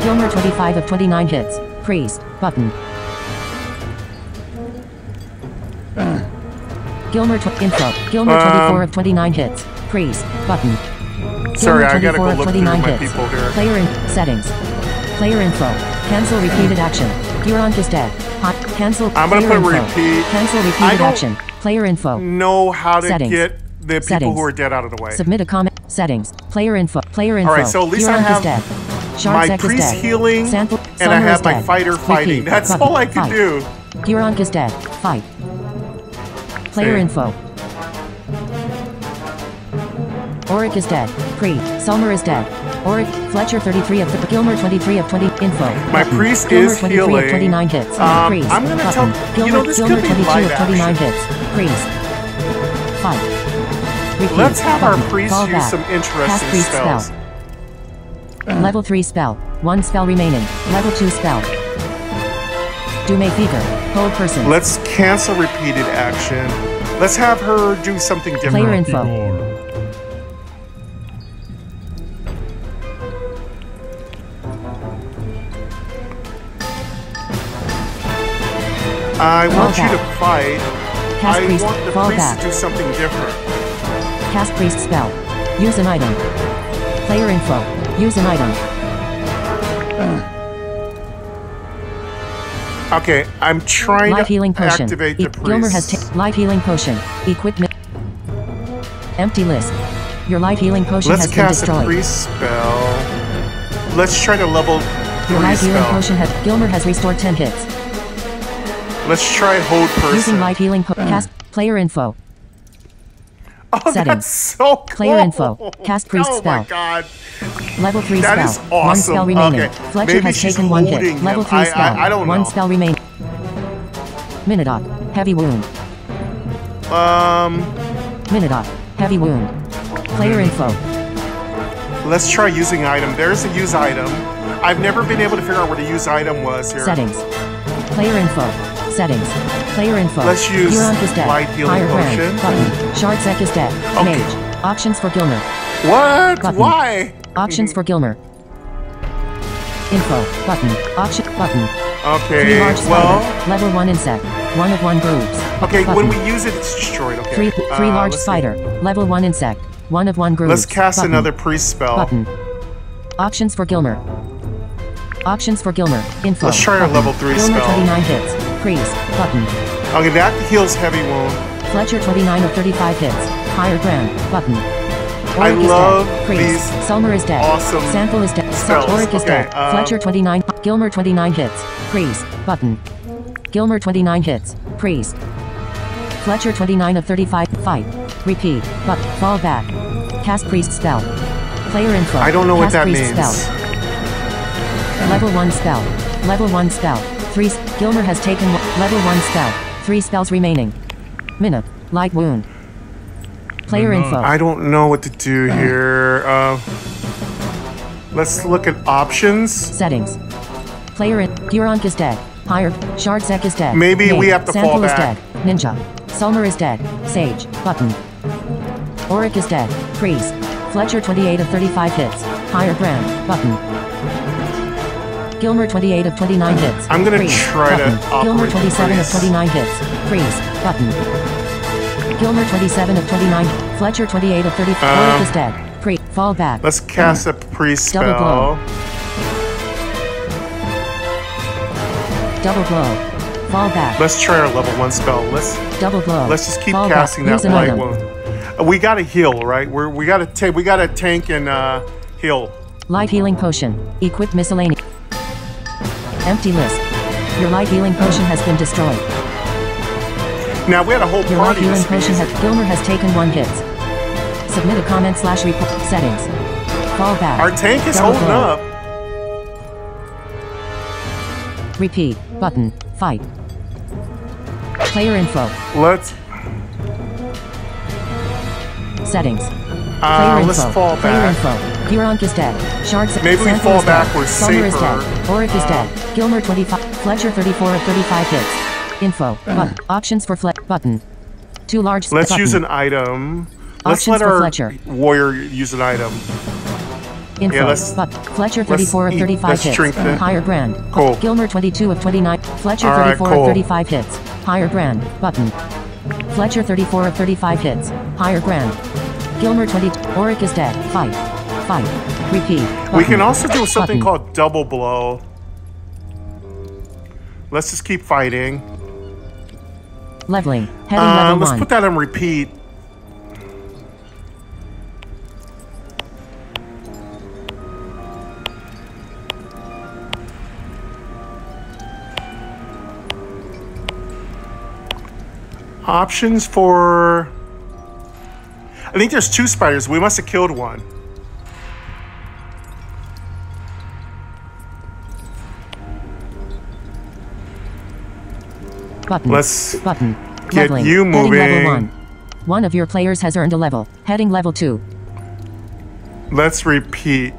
Gilmer 25 of 29 hits. Freeze. Button. Gilmer info. Gilmer 24 of 29 hits. Freeze. Button. Sorry, I gotta 24 go of look through 29 my hits. people here. Player in settings. Player info. Cancel repeated action. Huron is dead. Hot. Cancel. I'm gonna player put info. repeat. Cancel I repeated don't action. Player info. know how to Settings. get the people Settings. who are dead out of the way. Submit a comment. Settings. Player info. Player info. Alright, so at least I Huron have is dead. my Shardsec is priest dead. healing, Sample. and I Summer have is my dead. fighter fighting. Repeat. That's Button. all I can Fight. do. Huron is dead. Fight. Player See. info. Auric is dead. Pre. Sulmer is dead. Auric. Fletcher 33 of the Gilmer 23 of 20. Info. My Button. priest Gilmer is 23 healing. of 29 hits. Priest. I'm gonna Button. tell Gilmer, you know this Gilmer could be 22 live of 29 action. hits. Priest. Fight. Repeat. Let's have our Button. priest Fall use back. some Cast interesting priest spells. spell. Level 3 spell. 1 spell remaining. Level 2 spell. Doom Fever. Hold person. Let's cancel repeated action. Let's have her do something different. Player info. I want Fall you to back. fight. Cast I priest. want the Fall priest back. to do something different. Cast priest spell. Use an item. Player info. Use an item. Okay, I'm trying Life to healing potion. activate the Gilmer has priest. life healing potion. Equipment. Empty list. Your life healing potion Let's has been cast a destroyed. priest spell. Let's try to level Your 3 life healing spell. potion has Gilmer has restored 10 hits. Let's try hold person. Using life healing cast player info. Oh, Settings. that's so cool. Player info. Cast priest Oh spell. my god. Level 3 That spell. is 1 awesome. spell remaining. Okay. Fletcher Maybe has she's taken 1 holding hit. him. Level 3 spell. I don't 1 know. spell remaining. Minidoc. Heavy wound. Minidoc. Heavy wound. Player info. Let's try using item. There's a use item. I've never been able to figure out where the use item was here. Settings. Player info. Settings. Player info. Let's use Huron is dead. light healing Higher potion. ground. Button. Shardsec is dead. Okay. Mage. Options for Gilmer. What? Button. Why? Options for Gilmer. Info. Button. Option. Button. 3 Okay, large spider. well, Level 1 insect. 1 of 1 groups. okay, Button. when we use it, it's destroyed. Okay. 3 large let's see. spider. Level 1 insect. 1 of 1 groups. Let's cast Button. another priest spell. Button. Options for Gilmer. Options for Gilmer. Info. Let's try our Button. level 3 Gilmer spell. 29 hits. Priest. Button. Okay, that heals heavy wound. Fletcher 29 of 35 hits. Higher ground. Button. I Auric is love dead. Priest. these Sulmer is dead. awesome Sample is dead. spells. Auric is Okay, dead. Fletcher 29. Gilmer 29 hits. Priest. Button. Gilmer 29 hits. Priest. Fletcher 29 of 35. Fight. Repeat. But fall back. Cast priest spell. Player info. I don't know what Cast that priest means. Spell. Level 1 spell. Level 1 spell. 3. Gilmer has taken level 1 spell. 3 spells remaining. Minute. Light wound. Player info. I don't know what to do here. Let's look at options. Settings. Player in. Huron is dead. Higher. Shardsec is dead. Maybe we Mage. have to Santal fall is back. dead. Ninja. Sulmer is dead. Sage. Button. Auric is dead. Priest. Fletcher 28 of 35 hits. Higher ground. Button. Gilmer 28 of 29 hits. I'm gonna Priest. try to Button. operate Gilmer the 27 of priest. 29 hits. Priest. Button. Gilmer 27 of 29. Fletcher 28 of 30. Auric is dead. Priest. Fall back. Let's cast a priest Double blow. spell. Double blow. Fall back. Let's try our level 1 spell. Double blow. Let's just keep Fall casting back. that Use an light item. wound. We gotta heal, right? We gotta tank and heal. Light healing potion. Equip miscellaneous. Empty list. Your light healing potion has been destroyed. Now we had a whole Your light party. healing This would be potion easy. has Gilmer has taken 1 hit. Submit a comment / report. Settings. Fall back. Our tank is Double holding blow. up. Repeat. Button. Fight. Player info. Let's Settings. Player let's info. fall Player back. info. Huron is dead. Shards. Maybe we Santal fall is dead. back, we're Sulmer is safer. dead. Auric is dead. Gilmer 25. Fletcher 34 of 35 hits. Info. Button. Options for button. 2 large. Let's button. use an item. Let's Options let for our Fletcher. warrior use an item. Info. Yeah, let's- Fletcher 34 of eat. 35 Let's hits. drink that. Higher brand. Cool. Gilmer 22 of 29. Fletcher All right, 34 cool. of 35 hits. Higher brand. Button. Fletcher 34 of 35 hits. Higher brand. Gilmer 20. Auric is dead. Fight. Fight. Repeat. We Button. can also do something Button. called double blow. Let's just keep fighting. Leveling. Heading level Let's 1. put that on repeat. Options for... I think there's 2 spiders. We must have killed one. Button. Let's Button. get Leveling. you moving. Heading level 1. One of your players has earned a level. Heading level 2. Let's repeat.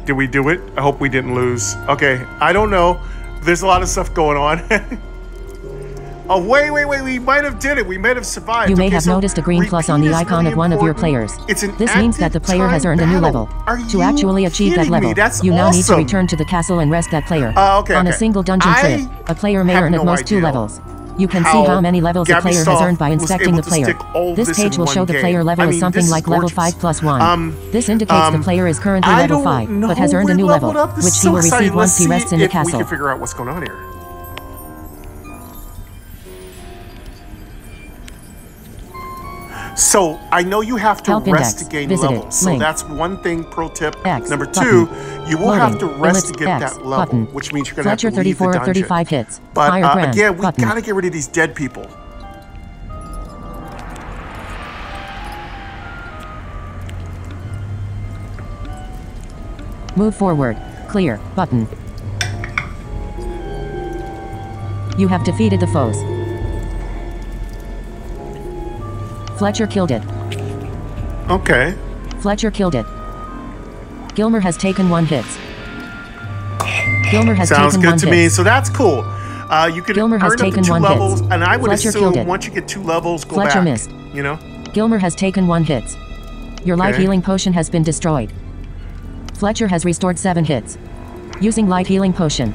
Did we do it? I hope we didn't lose. Okay, I don't know. There's a lot of stuff going on. Oh, wait. We might have did it. We might have survived. You may Okay, have so noticed a green plus on the repeat is icon really of one of your important. players. It's an This means that the player has earned a new active level. time battle. Are To you actually achieve that kidding me? level, That's you now need to awesome. return to the castle and rest that player. Okay, On a okay. single dungeon trip, a player may have earn at no most 2 idea levels. You can see how many levels a player has GabySoft earned by was inspecting able the to player. stick all This this page in will one show the game. player level I as mean, something this is like level gorgeous. 5 plus 1. This indicates the player is currently I level don't 5, know but has earned a new we're level, leveled up. This which is he so will exciting. receive once Let's he rests see in the if we castle. can figure out what's going on here. So, I know you have to Help rest index. to gain Visited. levels. So Link. that's one thing, pro tip. X. Number Button. 2, you will have to Loading. rest to Ellipse. get X. that level, Button. which means you're going to Fletcher have to leave the 34 of dungeon. 35 hits. But Higher ground. again, we Button. got to get rid of these dead people. Move forward. Clear. Button. You have defeated the foes. Fletcher killed it. Okay. Fletcher killed it. Gilmer has taken 1 hit. Gilmer has Sounds taken good 1 to hit. me. So that's cool. You can Gilmer earn has up to taken 2 1 levels, hit. and I would Fletcher killed assume it. once you get 2 levels, go Fletcher back. missed. You know? Gilmer has taken 1 hit. Your life Okay. healing potion has been destroyed. Fletcher has restored 7 hits. Using life healing potion.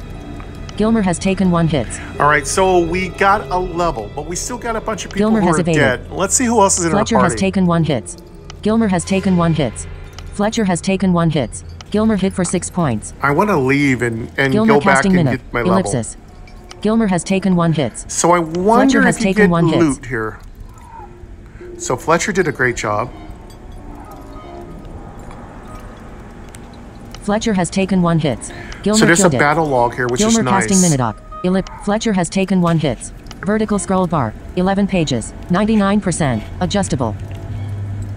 Gilmer has taken 1 hit. All right, so we got a level, but we still got a bunch of people Gilmer who has are evaded. dead. Let's see who else is in Fletcher our has party. taken 1 hit. Gilmer has taken 1 hit. Fletcher has taken 1 hit. Gilmer hit for 6 points. I want to leave and Gilmer go back casting and minute. get my Ellipsis. Gilmer has taken 1 hit. level. So I wonder has if you taken get 1 hit. loot here. So Fletcher did a great job. Fletcher has taken 1 hit. Gilmer So there's a killed it. battle log here, which Gilmer is nice. casting Minidoc. Fletcher has taken 1 hit. Vertical scroll bar. 11 pages. 99%. Adjustable.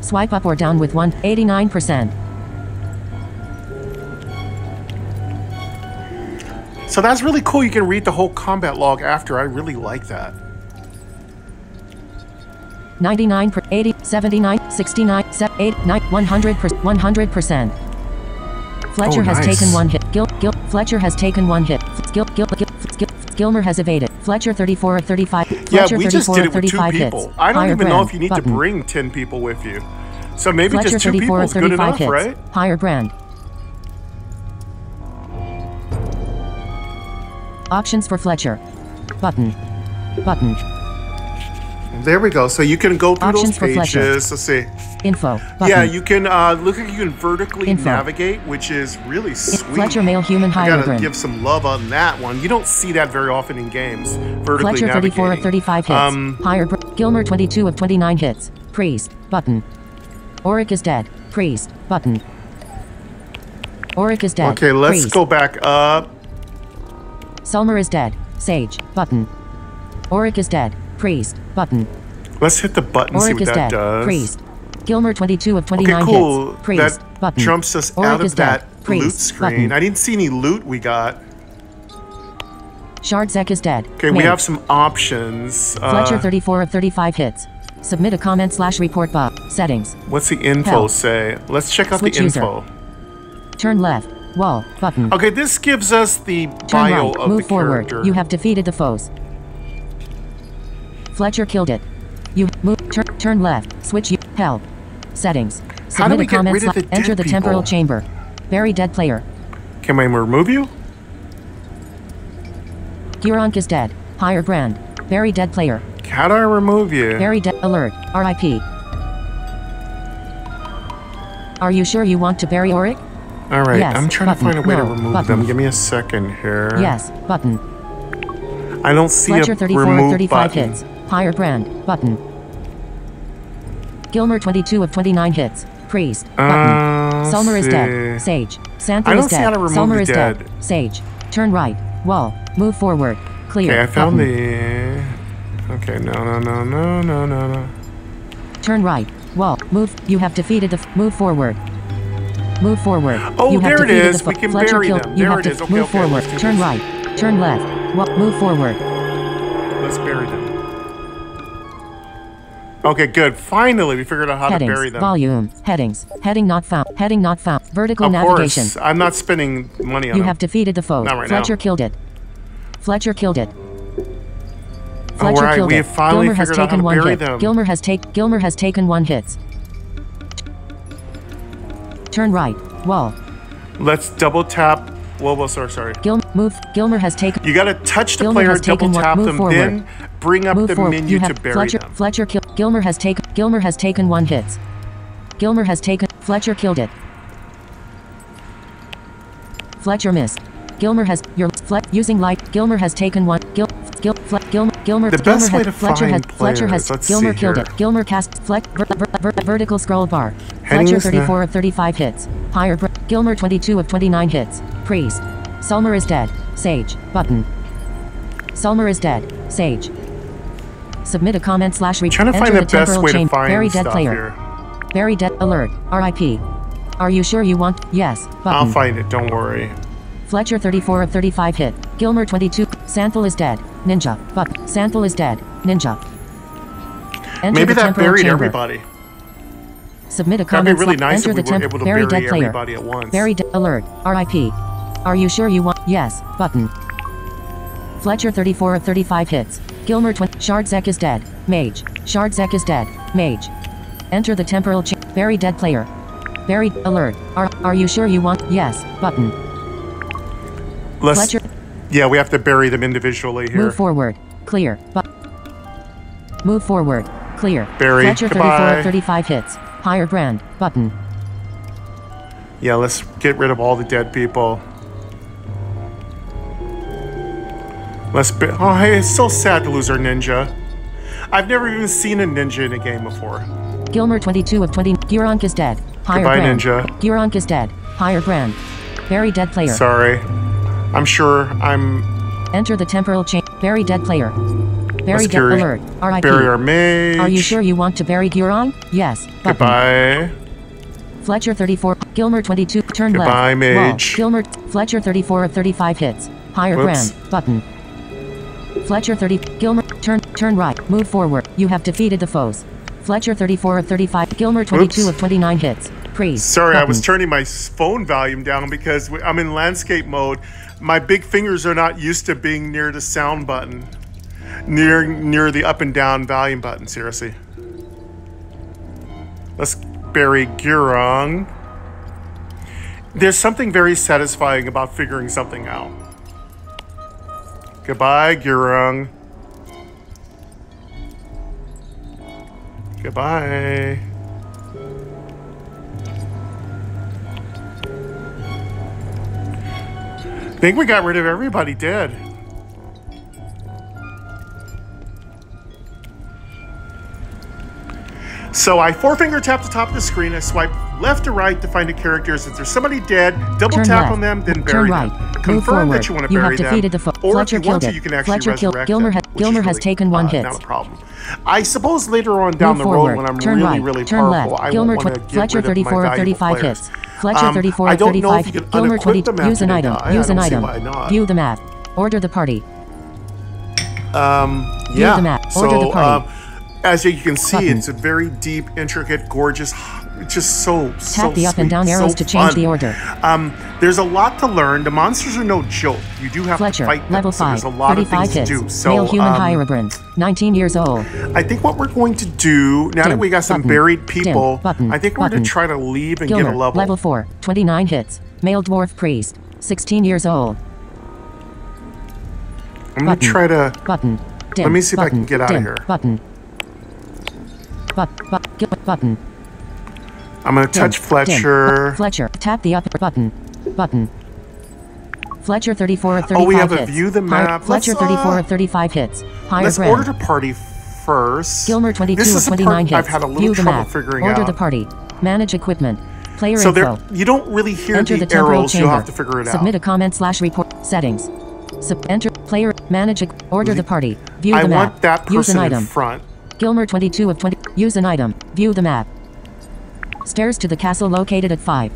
Swipe up or down with 1. 89%. So that's really cool. You can read the whole combat log after. I really like that. 99 per 80 79 69 8 9 100%. 100%. Fletcher has nice. taken 1 hit. Fletcher has taken 1 hit. Gilmer has evaded. Fletcher 34 of 35. Yeah, Fletcher we just 34 did of it with 2 35 people. hits. I don't Higher even know brand. if you need Button. to bring 10 people with you. So maybe Fletcher just 2 people 34 is of good 35 enough, hits. right? Higher brand. Options for Fletcher. Button. Button. There we go. So you can go through Options those for Fletcher. pages. Let's see. Info. Button. Yeah, you can look like you can vertically Info. navigate, which is really sweet. Fletcher male human I gotta hybrid. give some love on that one. You don't see that very often in games. Vertically Fletcher 34 of navigating. 35 hits. Gilmer 22 of 29 hits. Priest. Button. Auric is dead. Priest. Button. Auric is dead. Okay, let's Priest. go back up. Sulmer is dead. Sage. Button. Auric is dead. Priest. Button. Let's hit the button and see Auric what is that dead. does. Priest. Gilmer 22 of 29 Okay, cool. hits. Priest. That Button. jumps us Auric out is of that dead. Priest. loot screen. Button. I didn't see any loot we got. Shardzek is dead. Okay, we Mage. have some options. Fletcher 34 of 35 hits. Submit a comment / report bug. Settings. What's the info Hell. say? Let's check out Switch the user. info. Turn left. Wall. Button. Okay, this gives us the Turn bio right. of Move the forward. character. You have defeated the foes. Fletcher killed it. You move. Turn left. Switch. Help. Settings. How do Submit we a get comment rid of the enter dead the temporal people? chamber. Bury dead player. Can I remove you? Gironk is dead. Higher brand. Bury dead player. How do I remove you? Bury dead. Alert. RIP. Are you sure you want to bury Auric? All right, Yes. I'm trying to find a way to remove Button. them. Give me a second here. Yes. Button. I don't see Fletcher a 34 of remove 35 button. hits. Higher brand. Button. Gilmer 22 of 29 hits. Priest. Button. Sulmer is dead. Sage. Xanthal I don't is see dead. how to remove Sulmer the is dead. dead. Sage. Turn right. Wall. Move forward. Clear. Okay, I found Button. the... Okay, no. Turn right. Wall. Move. You have defeated the... Move forward. Move forward. Oh, You have there it defeated is. the We can Fletcher bury killed. them. You There have it to is. Okay, move okay, forward. let's do Turn this. right. Turn left. Wall. Move forward. Let's bury them. Okay, good. Finally, we figured out how Headings. to bury them. Volume. Headings. Heading not found. Heading not found. Vertical Of navigation. course, I'm not spending money on You them. have defeated the foe. Not right Fletcher now. killed it. Fletcher killed it. All Fletcher right, killed we it. have finally Gilmer has figured out how taken to one bury hit. them. Gilmer has taken 1 hit. Turn right. Wall. Let's double tap. Well, sorry. Move. Gilmer has taken. You gotta touch the Gilmer player, has taken double one. tap Move them, forward. then bring up Move the forward. menu You to have bury Fletcher. them. Fletcher killed. Gilmer has taken 1 hit. Gilmer has taken. Fletcher killed it. Fletcher missed. Gilmer has using light. Gilmer has taken 1. Gilmer. The best way to Fletcher find Fletcher has. players. Let's Gilmer see killed here. it. Gilmer cast. Vertical scroll bar. Heading Fletcher is 34 of 35 hits. Higher. Gilmer 22 of 29 hits. Priest. Sulmer is dead. Sage. Button. Sulmer is dead. Sage. Submit a comment / reach. Trying to find the best way to find Very dead stuff player. here. Very dead. Alert. RIP. Are you sure you want? Yes. Button. I'll find it. Don't worry. Fletcher 34 of 35 hit. Gilmer 22. Xanthal is dead. Ninja. Button. Xanthal is dead. Ninja. Enter Maybe the that temporal buried chamber. everybody. Submit a That'd comment. be really nice Enter if we the were able to very bury dead player. everybody at once. Very dead. Alert. RIP. Are you sure you want? Yes. Button. Fletcher 34 of 35 hits. Gilmer 20. Shardzek is dead. Mage. Shardzek is dead. Mage. Enter the temporal chamber. Very dead player. Very alert. Are you sure you want? Yes. Button. Let's. Fletcher. Yeah, we have to bury them individually here. Move forward. Clear. Move forward. Clear. Bury. Fletcher 34 Goodbye. of 35 hits. Higher brand. Button. Yeah, let's get rid of all the dead people. Oh, hey, it's so sad to lose our ninja. I've never even seen a ninja in a game before. Gilmer 22 of 20. Gironk is dead. Higher Goodbye, brand. ninja. Gironk is dead. Higher brand. Very dead player. Sorry. I'm sure I'm... Enter the temporal chain. Very dead player. Very dead alert. RIP. Bury our mage. Are you sure you want to bury Giron? Yes. Button. Goodbye. Fletcher 34. Gilmer 22. Turn left. Goodbye, mage. Wall. Gilmer. Fletcher 34 of 35 hits. Higher Whoops. brand. Button. Fletcher 30. Gilmer. Turn right. Move forward. You have defeated the foes. Fletcher 34 of 35. Gilmer 22 Whoops. of 29 hits. Priest. Sorry, Button. I was turning my phone volume down because I'm in landscape mode. My big fingers are not used to being near the sound button. Near the up and down volume button, seriously. Let's bury Girong. There's something very satisfying about figuring something out. Goodbye, Girong. Goodbye. I think we got rid of everybody dead. So I four-finger tap the top of the screen. I swipe left to right to find the characters. If there's somebody dead, double Turn tap left. on them, then Turn bury right. them. Move Confirm forward. that you want to You bury have them. defeated the foe. Or Fletcher if you want killed to, it. you can actually Fletcher killed. resurrect Gilmer them, has- which Gilmer is has really, taken 1 hit. Not a problem. I suppose later on down Move the road forward. when I'm Turn really, right. really Turn powerful, left. I Gilmer want to get Fletcher rid of 34 my of valuable 35 players. hits. Fletcher 34 I of don't know if 35. you can Gilmer unequip 20. them after Use an they item. die. Use I an don't see item. why not. View the map. Order the party. Yeah. the map. Order the party. As you can see, Button. it's a very deep, intricate, gorgeous. It's just so Tap the up and sweet, down arrows so to change fun. the order. There's a lot to learn. The monsters are no joke. You do have Fletcher, to fight them. level So 5, there's a lot of 35 things hits. to do. So Male human hybrid, 19 years old. I think what we're going to do now that Dim, we got some button, buried dim, people, button, I think we're going button. to try to leave and Gilmer, get a level. level 4, 29 hits. Male dwarf priest, 16 years old. I'm going to try to. Button. Dim, Let me see if I button, can get out of dim, here. Button. Button. I'm going to touch Fletcher. Fletcher. Tap the up button. Button. Fletcher 34 of 35 Oh, we have hits. a view the map. Fletcher 34 of 35 hits. Higher Let's brand. order the party first. Gilmer 22 this of is 29 hits. I've had a little View the trouble map. figuring Order out. the party. Manage equipment. Player So info. there, you don't really hear Enter the temporal arrows. chamber. You'll have to figure it out. Submit a comment / report. Settings. Enter player. Manage. Order the party. View the I map. want that Use an person in item. front. Gilmer 22 of 20. Use an item. View the map. Stairs to the castle located at 5.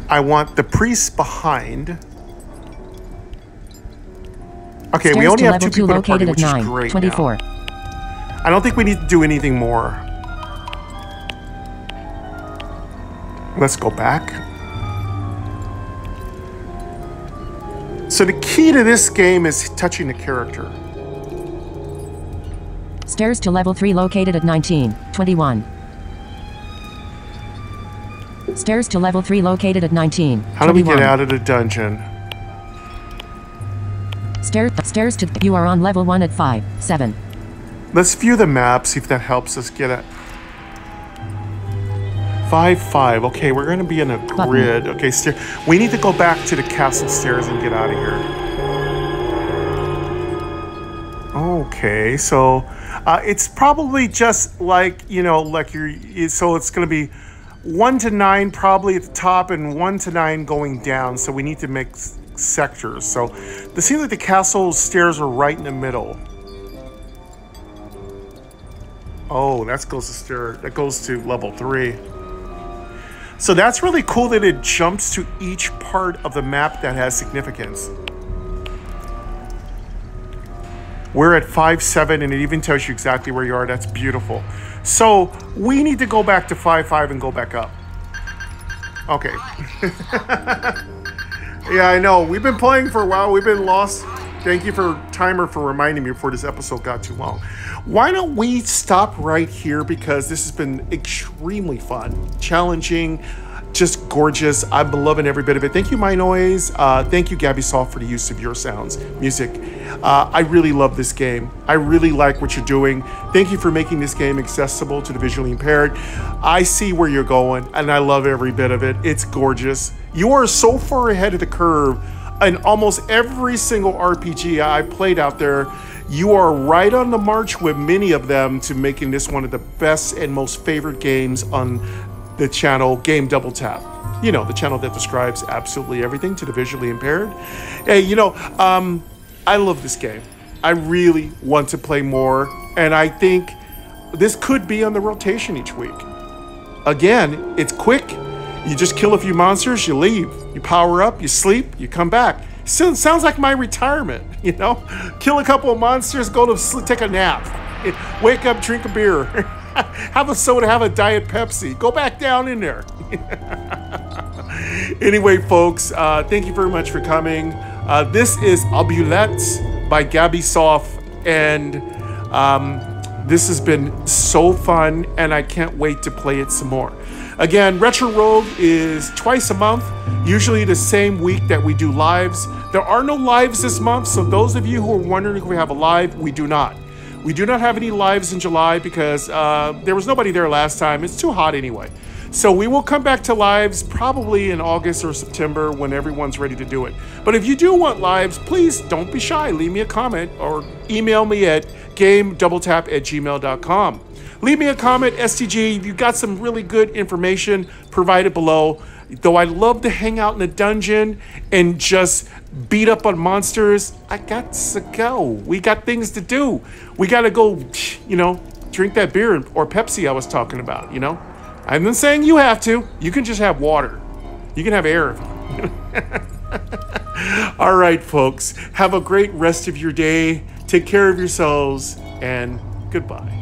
I want the priest behind. Okay, Stairs we only to have level 2 people in the party, located which at is 9. great 24. now. I don't think we need to do anything more. Let's go back. So the key to this game is touching the character. Stairs to level 3 located at 19. 21. Stairs to level 3 located at 19. How do we get out of the dungeon? Stairs to. You are on level 1 at 5. 7. Let's view the map, see if that helps us get it. 5. Okay, we're going to be in a grid. Okay, we need to go back to the castle stairs and get out of here. Okay, so it's probably just like, you know, like so it's going to be 1 to 9 probably at the top and 1 to 9 going down. So we need to make sectors. So it seems like the castle stairs are right in the middle. Oh, that goes to level 3. So that's really cool that it jumps to each part of the map that has significance. We're at 5-7 and it even tells you exactly where you are. That's beautiful. So we need to go back to 5-5 and go back up. Okay. Yeah, I know. We've been playing for a while. We've been lost. Thank you for Timer for reminding me before this episode got too long. Why don't we stop right here, because this has been extremely fun, challenging, just gorgeous. I've been loving every bit of it. Thank you, My Noise. Thank you, GabySoft, for the use of your sounds, music. I really love this game. I really like what you're doing. Thank you for making this game accessible to the visually impaired. I see where you're going, and I love every bit of it. It's gorgeous. You are so far ahead of the curve in almost every single RPG I played out there. You are right on the march with many of them to making this one of the best and most favorite games on the channel, Game Double Tap. You know, the channel that describes absolutely everything to the visually impaired. Hey, you know, I love this game. I really want to play more, and I think this could be on the rotation each week. Again, it's quick. You just kill a few monsters, you leave. You power up, you sleep, you come back. Sounds like my retirement, you know? Kill a couple of monsters, go to sleep, take a nap. Wake up, drink a beer. Have a soda, have a Diet Pepsi. Go back down in there. Anyway, folks, thank you very much for coming. This is Oubliette by GabySoft, and this has been so fun, and I can't wait to play it some more. Again, Retro Rogue is twice a month, usually the same week that we do lives. There are no lives this month, so those of you who are wondering if we have a live, we do not. We do not have any lives in July because there was nobody there last time. It's too hot anyway. So we will come back to lives probably in August or September when everyone's ready to do it. But if you do want lives, please don't be shy. Leave me a comment or email me at gamedoubletap@gmail.com. Leave me a comment, STG. You've got some really good information provided below. Though I love to hang out in the dungeon and just beat up on monsters, I got to go. We got things to do. We got to go, you know, drink that beer or Pepsi I was talking about, you know. I'm not saying you have to. You can just have water. You can have air. All right, folks. Have a great rest of your day. Take care of yourselves, and goodbye.